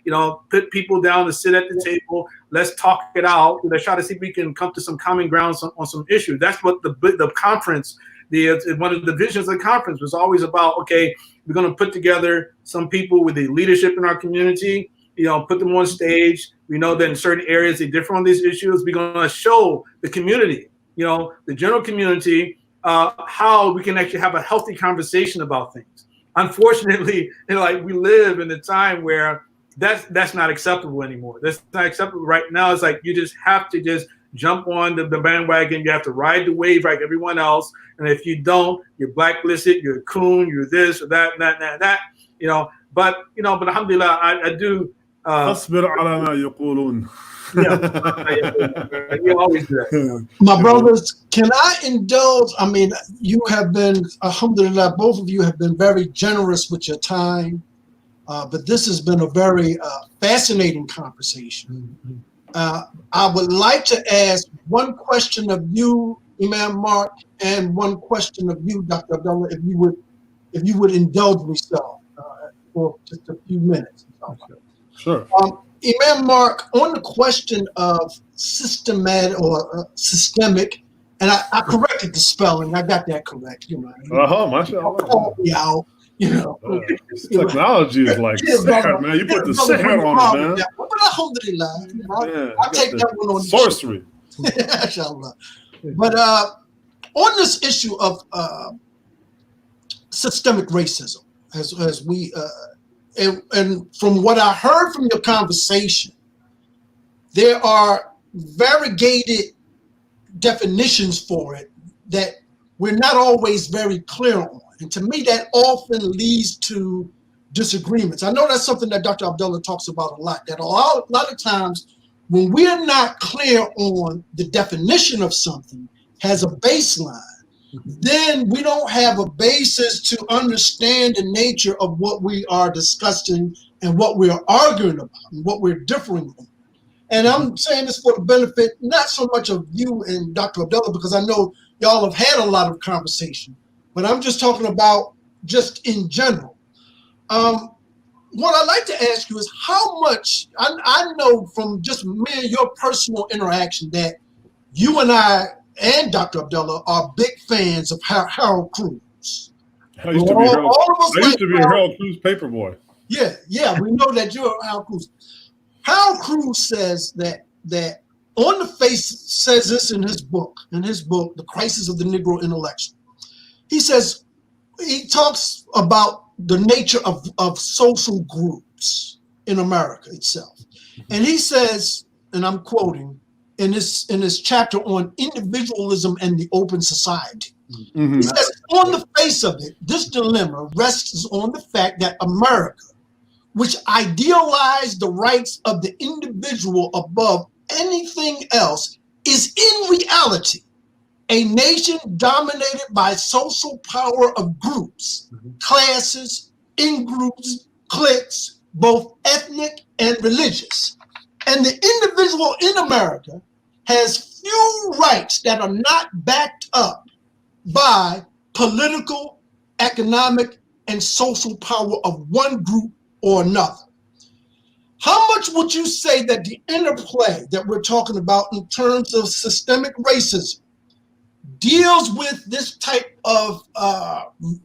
you know, put people down to sit at the table. Let's talk it out. Let's try to see if we can come to some common ground on some issues. That's what the conference, one of the visions of the conference was always about. Okay, we're going to put together some people with the leadership in our community, you know, put them on stage. We know that in certain areas they differ on these issues. We're going to show the community, you know, the general community, how we can actually have a healthy conversation about things. Unfortunately, you know, like we live in a time where that's not acceptable anymore. That's not acceptable right now. It's like you just have to just jump on the bandwagon. You have to ride the wave like everyone else. And if you don't, you're blacklisted, you're a coon, you're this or that, you know. But alhamdulillah, I do. أصبر على ما يقولون. Yeah, you always do that. My brothers, can I indulge? I mean, you have been, alhamdulillah, both of you have been very generous with your time. But this has been a very fascinating conversation. I would like to ask one question of you, Imam Marc, and one question of you, Dr. Abdullah, if you would indulge me so for just a few minutes. Sure. Imam Marc, on the question of systematic or systemic, and I corrected the spelling. I got that correct. You know, mashallah. Yeah, you know. This technology is like sihr, man. You put the sihr on it, man. But alhamdulillah, I'll take that one on sorcery. Inshallah. But on this issue of systemic racism, as we and from what I heard from your conversation, there are variegated definitions for it that we're not always very clear on. And to me, that often leads to disagreements. I know that's something that Dr. Abdullah talks about a lot, that a lot of times when we're not clear on the definition of something has a baseline, then we don't have a basis to understand the nature of what we are discussing and what we are arguing about and what we're differing on. And I'm saying this for the benefit, not so much of you and Dr. Abdullah, because I know y'all have had a lot of conversation, but I'm just talking about just in general. What I'd like to ask you is how much, I know from just me and your personal interaction that you and I and Dr. Abdullah are big fans of Harold Cruz. I used to be Harold Cruz paper boy. Yeah, we know that you're Harold Cruz. Harold Cruz says that on the face says this in his book, The Crisis of the Negro Intellectual. He talks about the nature of social groups in America itself. And he says, and I'm quoting, in this chapter on individualism and the open society. Mm-hmm. He says, on the face of it, this dilemma rests on the fact that America, which idealized the rights of the individual above anything else, is in reality a nation dominated by social power of groups, classes, in-groups, cliques, both ethnic and religious. And the individual in America has few rights that are not backed up by political, economic, and social power of one group or another. How much would you say that the interplay that we're talking about in terms of systemic racism deals with this type of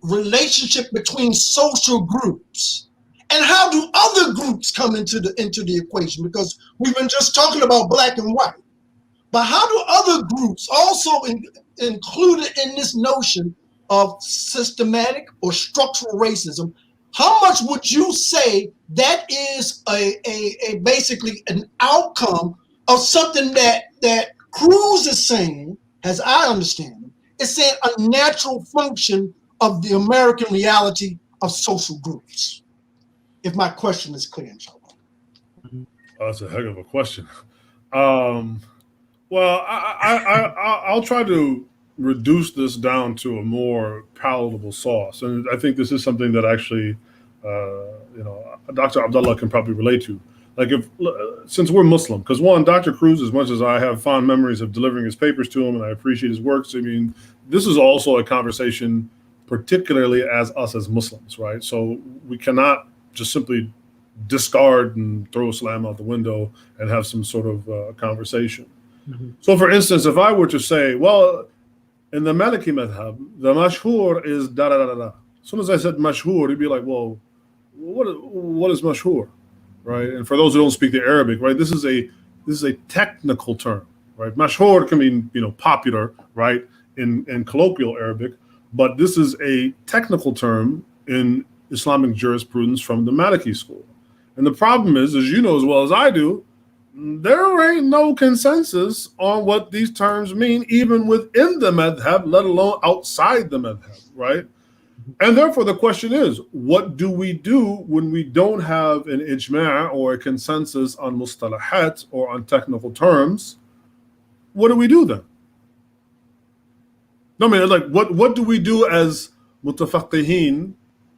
relationship between social groups? And how do other groups come into the equation? Because we've been just talking about black and white. But how do other groups also included in this notion of systematic or structural racism? How much would you say that is a basically an outcome of something that Cruz is saying, as I understand it, is saying a natural function of the American reality of social groups? If my question is clear, inshallah. That's a heck of a question. Well, I'll try to reduce this down to a more palatable sauce. And I think this is something that actually, Dr. Abdullah can probably relate to. Like since we're Muslim, because one, Dr. Cruz, as much as I have fond memories of delivering his papers to him and I appreciate his works, I mean, this is also a conversation, particularly as us as Muslims, right? So we cannot just simply discard and throw Islam out the window and have some sort of conversation. Mm-hmm. So for instance, if I were to say, well, in the Maliki madhab, the mashhur is da da da da. As soon as I said mashhur, you'd be like, well, what is mashhur? Right, and for those who don't speak the Arabic, right, this is a technical term, right? Mashhur can mean popular, right, in colloquial Arabic, but this is a technical term in Islamic jurisprudence from the Maliki school. And the problem is, as you know as well as I do, there ain't no consensus on what these terms mean, even within the madhab, let alone outside the madhab, right? And therefore, the question is, what do we do when we don't have an ijma' or a consensus on mustalahat or on technical terms? What do we do then? No, I mean, like, what do we do as mutafaqqihin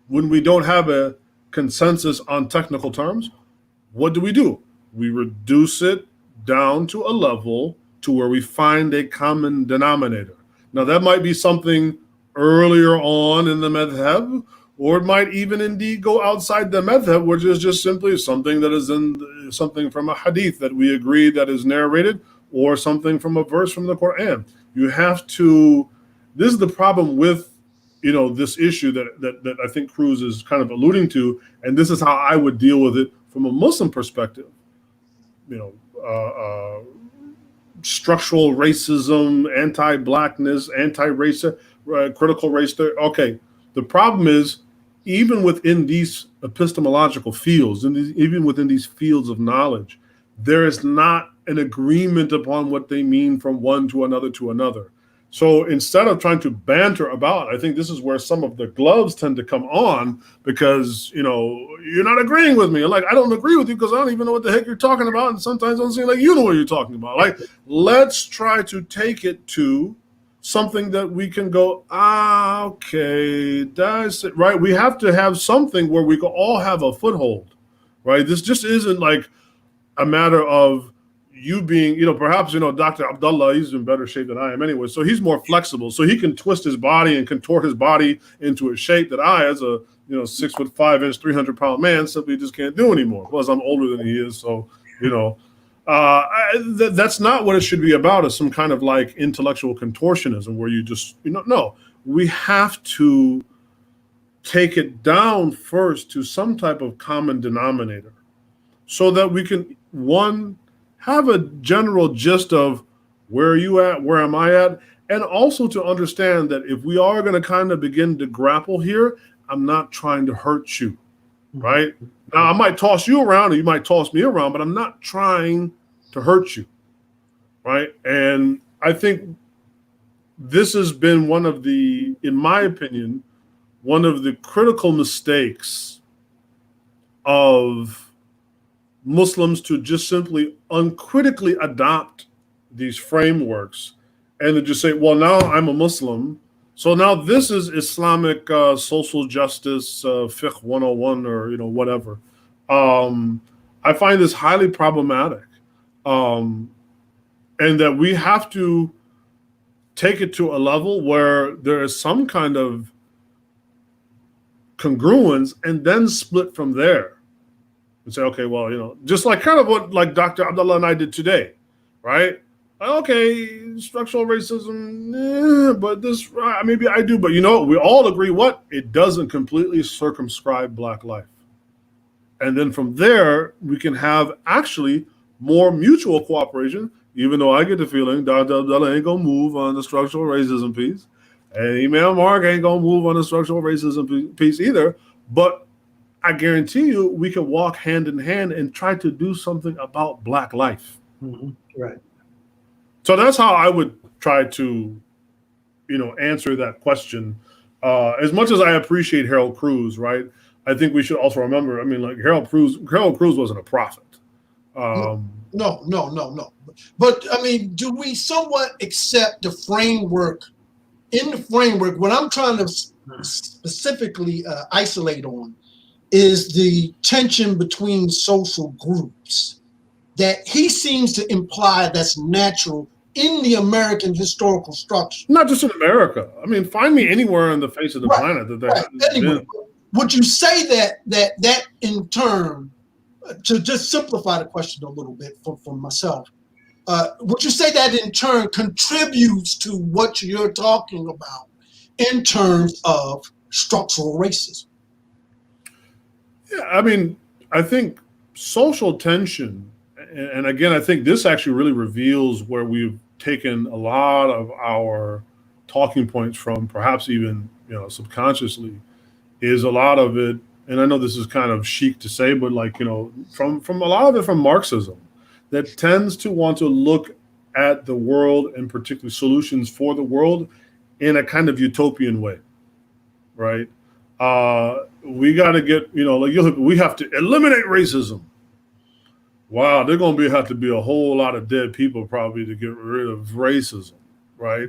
when we don't have a consensus on technical terms? What do? We reduce it down to a level to where we find a common denominator. Now, that might be something earlier on in the madhab, or it might even indeed go outside the madhab, which is just simply something that is in something from a hadith that we agree that is narrated, or something from a verse from the Quran. You have to. This is the problem with this issue that I think Cruz is kind of alluding to, and this is how I would deal with it from a Muslim perspective. Structural racism, anti-blackness, anti-race, critical race theory. Okay, the problem is, even within these epistemological fields, even within these fields of knowledge, there is not an agreement upon what they mean from one to another. So instead of trying to banter about, I think this is where some of the gloves tend to come on, because you're not agreeing with me. Like, I don't agree with you because I don't even know what the heck you're talking about, and sometimes it doesn't seem like you know what you're talking about. Like, let's try to take it to something that we can go, okay, that's it, right? We have to have something where we can all have a foothold, right? This just isn't like a matter of you being, perhaps, Dr. Abdullah, he's in better shape than I am anyway, so he's more flexible, so he can twist his body and contort his body into a shape that I, as a 6'5", 300-pound man, simply just can't do anymore. Plus, I'm older than he is, so that's not what it should be about, is some kind of like intellectual contortionism where you just, no, we have to take it down first to some type of common denominator so that we can, one, have a general gist of where are you at, where am I at, and also to understand that if we are going to kind of begin to grapple here, I'm not trying to hurt you, right? Now, I might toss you around, or you might toss me around, but I'm not trying to hurt you, right? And I think this has been one of the, in my opinion, one of the critical mistakes of Muslims to just simply uncritically adopt these frameworks and to just say, well, now I'm a Muslim, so now this is Islamic social justice, fiqh 101, or whatever. I find this highly problematic, and that we have to take it to a level where there is some kind of congruence, and then split from there and say, okay, well, just like kind of what like Dr. Abdullah and I did today, right? Okay, structural racism, but this, maybe I do, but we all agree what? It doesn't completely circumscribe Black life. And then from there, we can have actually more mutual cooperation, even though I get the feeling Dr. Abdullah ain't gonna move on the structural racism piece, and Imam Marc ain't gonna move on the structural racism piece either, but I guarantee you we can walk hand in hand and try to do something about Black life. Mm-hmm. Right. So that's how I would try to, answer that question. As much as I appreciate Harold Cruz, right? I think we should also remember, like Harold Cruz wasn't a prophet. No. But do we somewhat accept the framework in the framework, what I'm trying to specifically isolate on is the tension between social groups that he seems to imply that's natural in the American historical structure. Not just in America. I mean, find me anywhere on the face of the planet that there has been. Would you say that in turn, to just simplify the question a little bit for myself, would you say that in turn contributes to what you're talking about in terms of structural racism? Yeah, I mean, I think social tension, and again, I think this actually really reveals where we've taken a lot of our talking points from, perhaps even, subconsciously, is a lot of it, and I know this is kind of chic to say, but from a lot of it from Marxism, that tends to want to look at the world, and particularly solutions for the world, in a kind of utopian way, right? We got to get, we have to eliminate racism. Wow, there's going to have to be a whole lot of dead people probably to get rid of racism, right?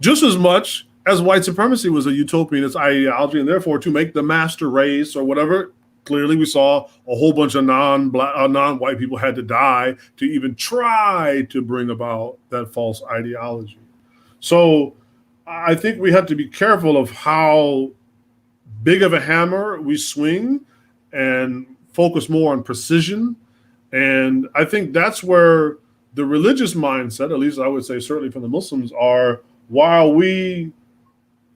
Just as much as white supremacy was a utopianist ideology, and therefore to make the master race or whatever, clearly we saw a whole bunch of non-white people had to die to even try to bring about that false ideology. So I think we have to be careful of how big of a hammer we swing and focus more on precision. And I think that's where the religious mindset, at least I would say certainly from the Muslims, are, while we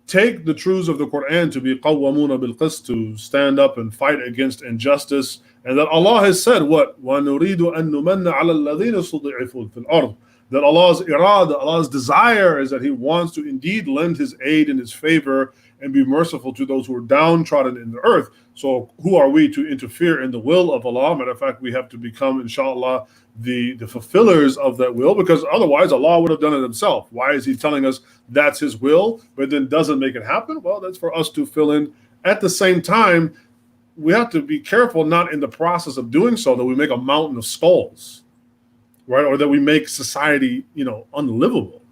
take the truths of the Quran to be qawwamuna bil qist, to stand up and fight against injustice, and that Allah has said, what? وَنُرِيدُ أَن نُمَنَّ عَلَى الَّذِينَ صُضِعِفُوا فِي الْأَرْضِ, that Allah's irada, Allah's desire is that he wants to indeed lend his aid and his favor and be merciful to those who are downtrodden in the earth. So who are we to interfere in the will of Allah? Matter of fact, we have to become, inshallah, the fulfillers of that will, because otherwise Allah would have done it himself. Why is he telling us that's his will, but then doesn't make it happen? Well, that's for us to fill in. At the same time, we have to be careful, not in the process of doing so, that we make a mountain of skulls, right? Or that we make society, unlivable.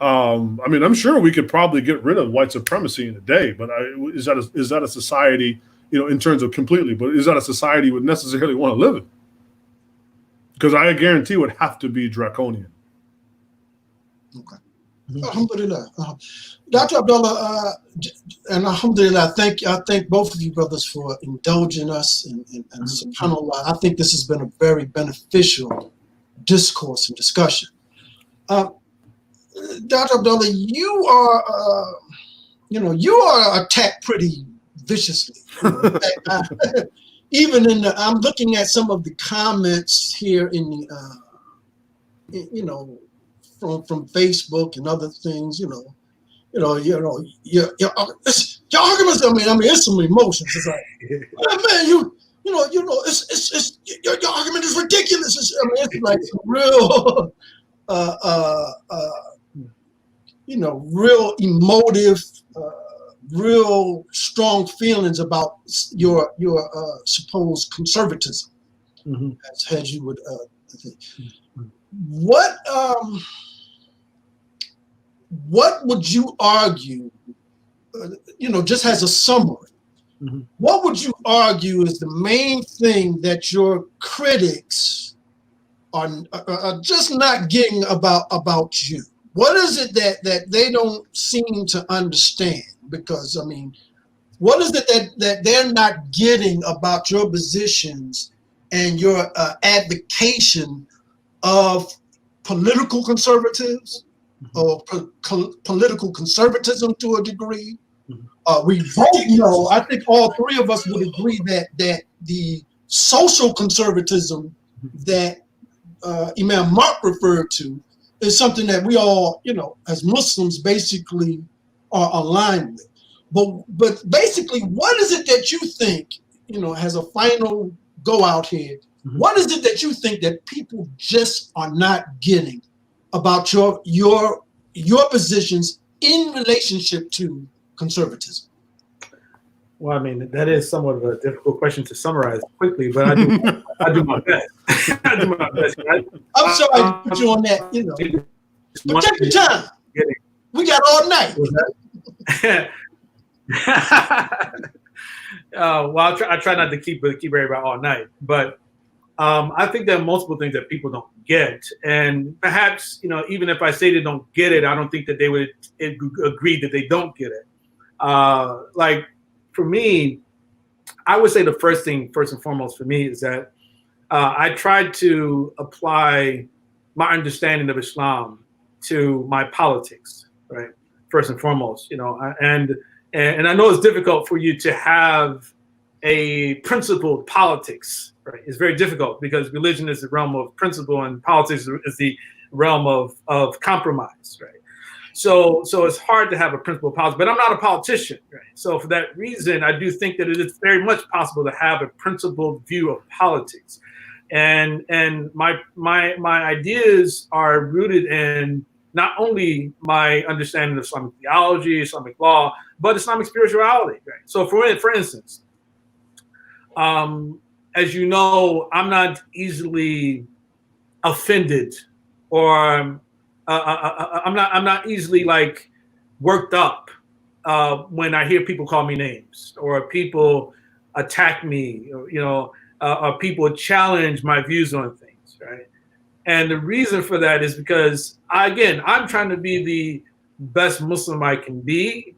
I mean, I'm sure we could probably get rid of white supremacy in a day, but is that a society, in terms of completely, but is that a society you would necessarily want to live in? Because I guarantee it would have to be draconian. Okay. Alhamdulillah. Dr. Abdullah, and alhamdulillah, I thank both of you brothers for indulging us, and subhanAllah, I think this has been a very beneficial discourse and discussion. Dr. Abdullah, you are attacked pretty viciously. Even I'm looking at some of the comments here in the, from Facebook and other things. Your arguments. I mean, it's some emotions. It's like, man, it's your argument is ridiculous. It's like some real. Real emotive, real strong feelings about your supposed conservatism, as you would think. What would you argue? Just as a summary, what would you argue is the main thing that your critics are just not getting about you? What is it that they don't seem to understand? Because, what is it that they're not getting about your positions and your advocation of political conservatives or political conservatism to a degree? We both know, I think all three of us would agree that the social conservatism that Imam Marc referred to is something that we all, as Muslims basically are aligned with. But basically, what is it that you think, has a final go out here? What is it that you think that people just are not getting about your positions in relationship to conservatism? Well, that is somewhat of a difficult question to summarize quickly, but I do my best. I do my best. I'm sorry to put you on that, but take your time. We got all night. Well, I try not to keep everybody all night, but I think there are multiple things that people don't get, and perhaps even if I say they don't get it, I don't think that they would agree that they don't get it. Like for me, I would say the first and foremost for me is that I tried to apply my understanding of Islam to my politics, right? First and foremost, and I know it's difficult for you to have a principled politics, right? It's very difficult because religion is the realm of principle and politics is the realm of compromise, right? So it's hard to have a principled politics, but I'm not a politician, right? So for that reason, I do think that it is very much possible to have a principled view of politics. And my ideas are rooted in not only my understanding of Islamic theology, Islamic law, but Islamic spirituality, right? So for instance, as you know, I'm not easily offended, or I'm not easily like worked up when I hear people call me names, or people attack me, or people challenge my views on things, right? And the reason for that is because I'm trying to be the best Muslim I can be,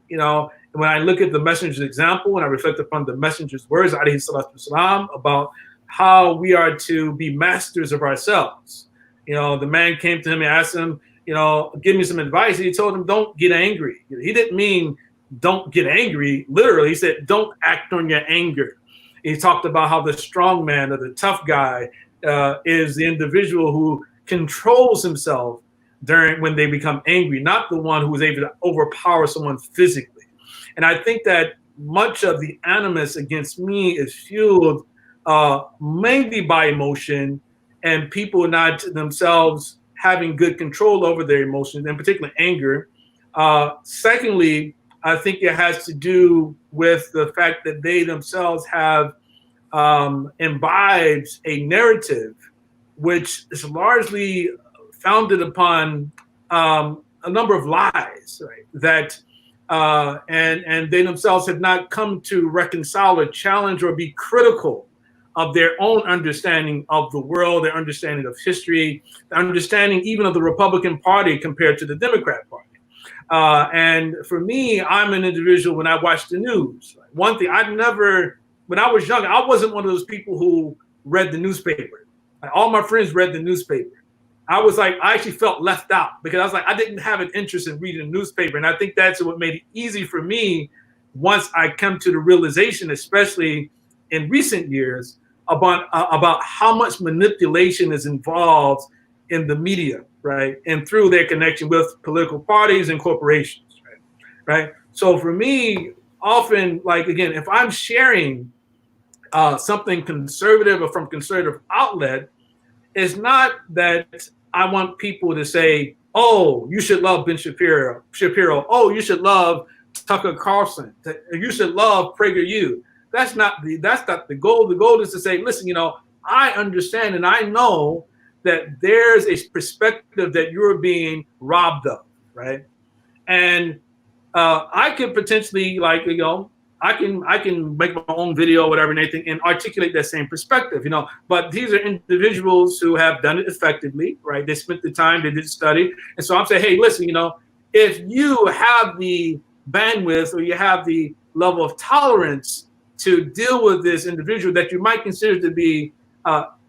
when I look at the messenger's example and I reflect upon the messenger's words, alayhi salatu wasalam, about how we are to be masters of ourselves. The man came to him and asked him, give me some advice. And he told him, don't get angry. He didn't mean don't get angry. Literally, he said, don't act on your anger. He talked about how the strong man or the tough guy is the individual who controls himself when they become angry, not the one who is able to overpower someone physically. And I think that much of the animus against me is fueled mainly by emotion and people not themselves having good control over their emotions, in particular anger. Secondly, I think it has to do with the fact that they themselves have imbibed a narrative which is largely founded upon a number of lies, right? That and they themselves have not come to reconcile or challenge or be critical of their own understanding of the world, their understanding of history, their understanding even of the Republican Party compared to the Democrat Party. And for me, I'm an individual when I watch the news. One thing when I was young, I wasn't one of those people who read the newspaper. Like, all my friends read the newspaper. I actually felt left out because I was like, I didn't have an interest in reading the newspaper. And I think that's what made it easy for me once I come to the realization, especially in recent years, about how much manipulation is involved in the media, right? And through their connection with political parties and corporations, right? So for me, often, if I'm sharing something conservative or from conservative outlet, it's not that I want people to say, oh, you should love Ben Shapiro. Oh, you should love Tucker Carlson. You should love PragerU. That's not the goal. The goal is to say, listen, I understand and I know that there's a perspective that you're being robbed of, right? And I could potentially, I can make my own video, whatever, and anything, and articulate that same perspective, But these are individuals who have done it effectively, right? They spent the time, they did study, and so I'm saying, hey, listen, if you have the bandwidth or you have the level of tolerance to deal with this individual that you might consider to be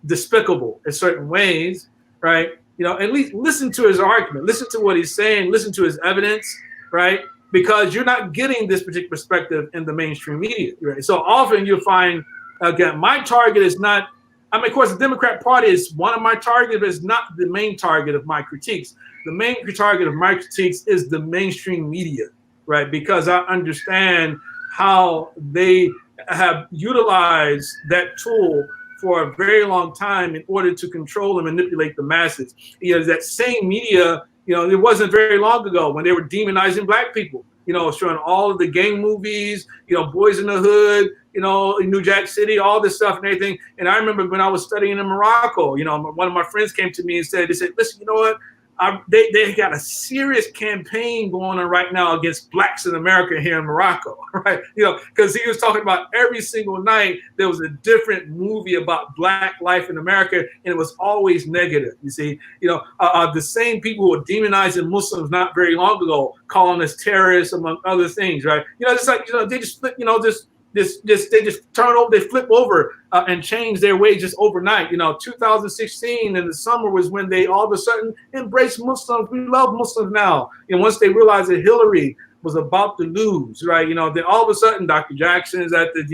despicable in certain ways, right? At least listen to his argument, listen to what he's saying, listen to his evidence, right? Because you're not getting this particular perspective in the mainstream media, right? So often you'll find, again, my target is not, of course, the Democrat Party is one of my targets, but it's not the main target of my critiques. The main target of my critiques is the mainstream media, right? Because I understand how they have utilized that tool for a very long time in order to control and manipulate the masses. That same media, it wasn't very long ago when they were demonizing black people, showing all of the gang movies, Boys in the Hood, in New Jack City, all this stuff and everything. And I remember when I was studying in Morocco, one of my friends came to me and said, listen, you know what? they got a serious campaign going on right now against blacks in America here in Morocco, right? Because he was talking about every single night there was a different movie about black life in America, and it was always negative. You see, the same people who were demonizing Muslims not very long ago, calling us terrorists, among other things, right? Just like they just flip, they just turn over, they flip over and change their ways just overnight. 2016 in the summer was when they all of a sudden embraced Muslims. We love Muslims now. And once they realized that Hillary was about to lose, right? Then all of a sudden Dr. Jackson is at the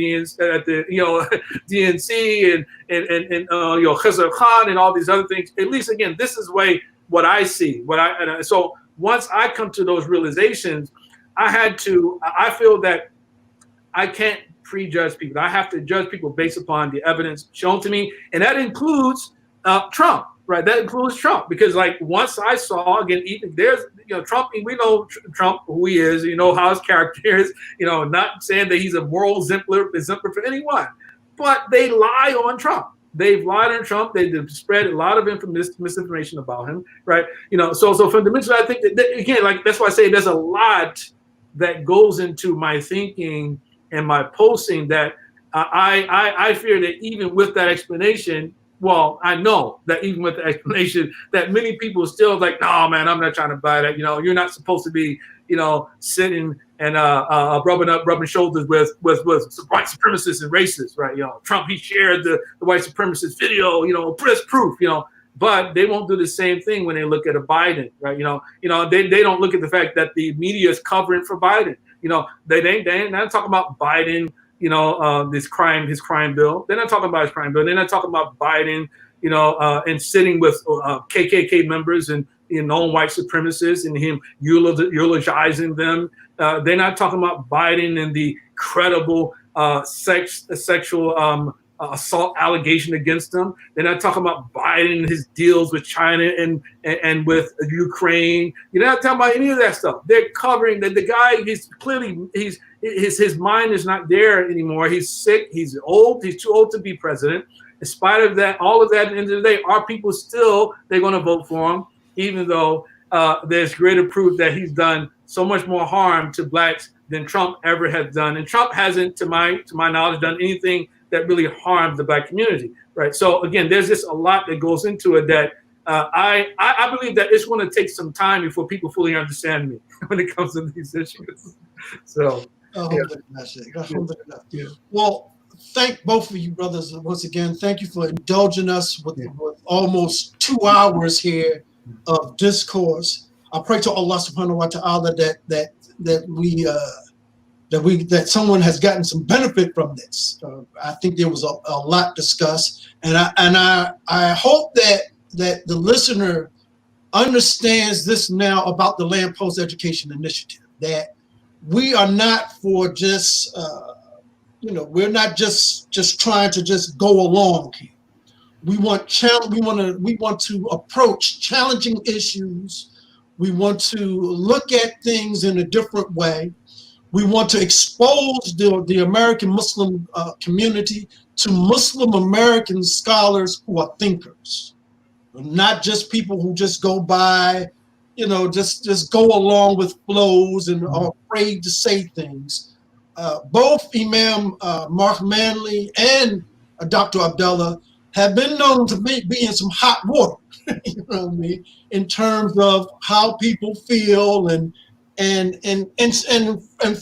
DNC and Khizr Khan and all these other things. At least again, this is what I see. So once I come to those realizations, I feel that I can't prejudge people. I have to judge people based upon the evidence shown to me, and that includes Trump, right? That includes Trump, because once I saw, again, there's Trump. We know Trump, who he is. How his character is. Not saying that he's a moral exemplar for anyone, but they lie on Trump. They've lied on Trump. They've spread a lot of misinformation about him, right? So fundamentally, I think that again, that's why I say there's a lot that goes into my thinking and my posting that I fear that even with that explanation, well, I know that even with the explanation that many people still like, no, man, I'm not trying to buy that. You're not supposed to be, sitting and rubbing shoulders with white supremacists and racists, right? Trump, he shared the white supremacist video, press proof, but they won't do the same thing when they look at a Biden, right? They don't look at the fact that the media is covering for Biden. They're not talking about Biden, his crime bill. They're not talking about his crime bill. They're not talking about Biden, and sitting with KKK members and known white supremacists and him eulogizing them. They're not talking about Biden and the credible sexual assault allegation against them. They're not talking about Biden and his deals with China and with Ukraine. You're not talking about any of that stuff. They're covering that the guy. His mind is not there anymore. He's sick. He's old. He's too old to be president. In spite of that, all of that, at the end of the day, our people still, they're going to vote for him, even though there's greater proof that he's done so much more harm to blacks than Trump ever has done. And Trump hasn't, to my knowledge, done anything that really harmed the black community, right? So again, there's just a lot that goes into it that I believe that it's going to take some time before people fully understand me when it comes to these issues. So, yeah. Well, thank both of you brothers once again. Thank you for indulging us with almost 2 hours here of discourse. I pray to Allah subhanahu wa ta'ala that someone has gotten some benefit from this. I think there was a lot discussed, and I hope that the listener understands this now about the Land Post Education Initiative, that we are not for just we're not just trying to just go along here. We want to approach challenging issues. We want to look at things in a different way. We want to expose the American Muslim community to Muslim American scholars who are thinkers, not just people who just go by, just go along with flows and are afraid to say things. Both Imam Marc Manley and Dr. Abdullah have been known to be in some hot water, you know what I mean, in terms of how people feel and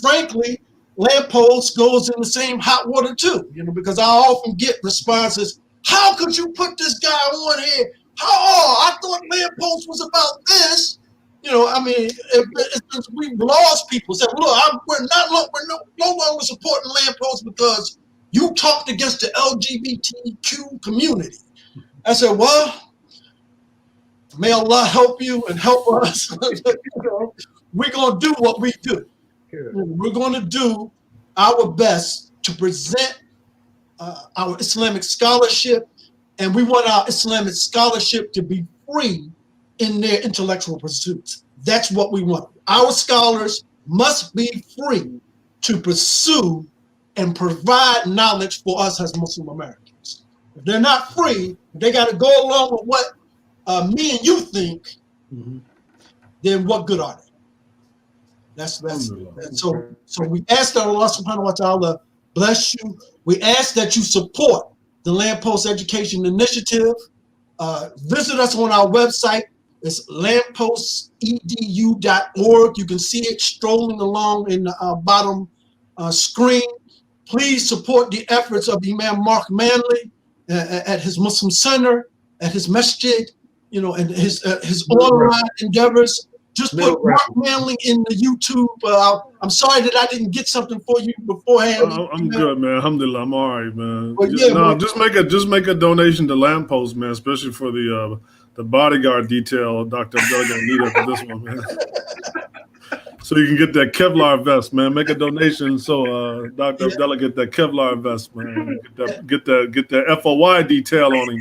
frankly, Land Post goes in the same hot water too, because I often get responses, how could you put this guy on here? I thought Land Post was about this. We've lost people. Said, look, we're no longer supporting Land Post because you talked against the LGBTQ community. I said, well, may Allah help you and help us. We're going to do what we do. We're going to do our best to present our Islamic scholarship, and we want our Islamic scholarship to be free in their intellectual pursuits. That's what we want. Our scholars must be free to pursue and provide knowledge for us as Muslim Americans. If they're not free, they got to go along with what me and you think, then what good are they? That's and so we ask that Allah subhanahu wa ta'ala bless you. We ask that you support the Lamppost Education Initiative. Visit us on our website. It's lamppostedu.org. You can see it strolling along in the bottom screen. Please support the efforts of Imam Marc Manley at his Muslim Center, at his masjid, and his online endeavors. Just put Marc Manley in the YouTube. I'm sorry that I didn't get something for you beforehand. I'm good, man. Alhamdulillah, I'm all right, man. But Just make a donation to Lamppost, man, especially for the bodyguard detail. Dr. Abdullah gonna need after this one, man. So you can get that Kevlar vest, man. Make a donation so Dr. Abdullah get that Kevlar vest, man. Get that FOI detail on him.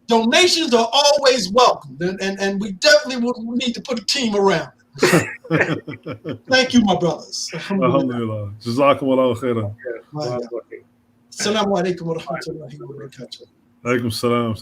Donations are always welcome, and we definitely would need to put a team around. Thank you, my brothers. Alhamdulillah. Jazakumullahu khairan. Assalamu alaikum wa rahmatullahi wa barakatuh. Alaikum salam.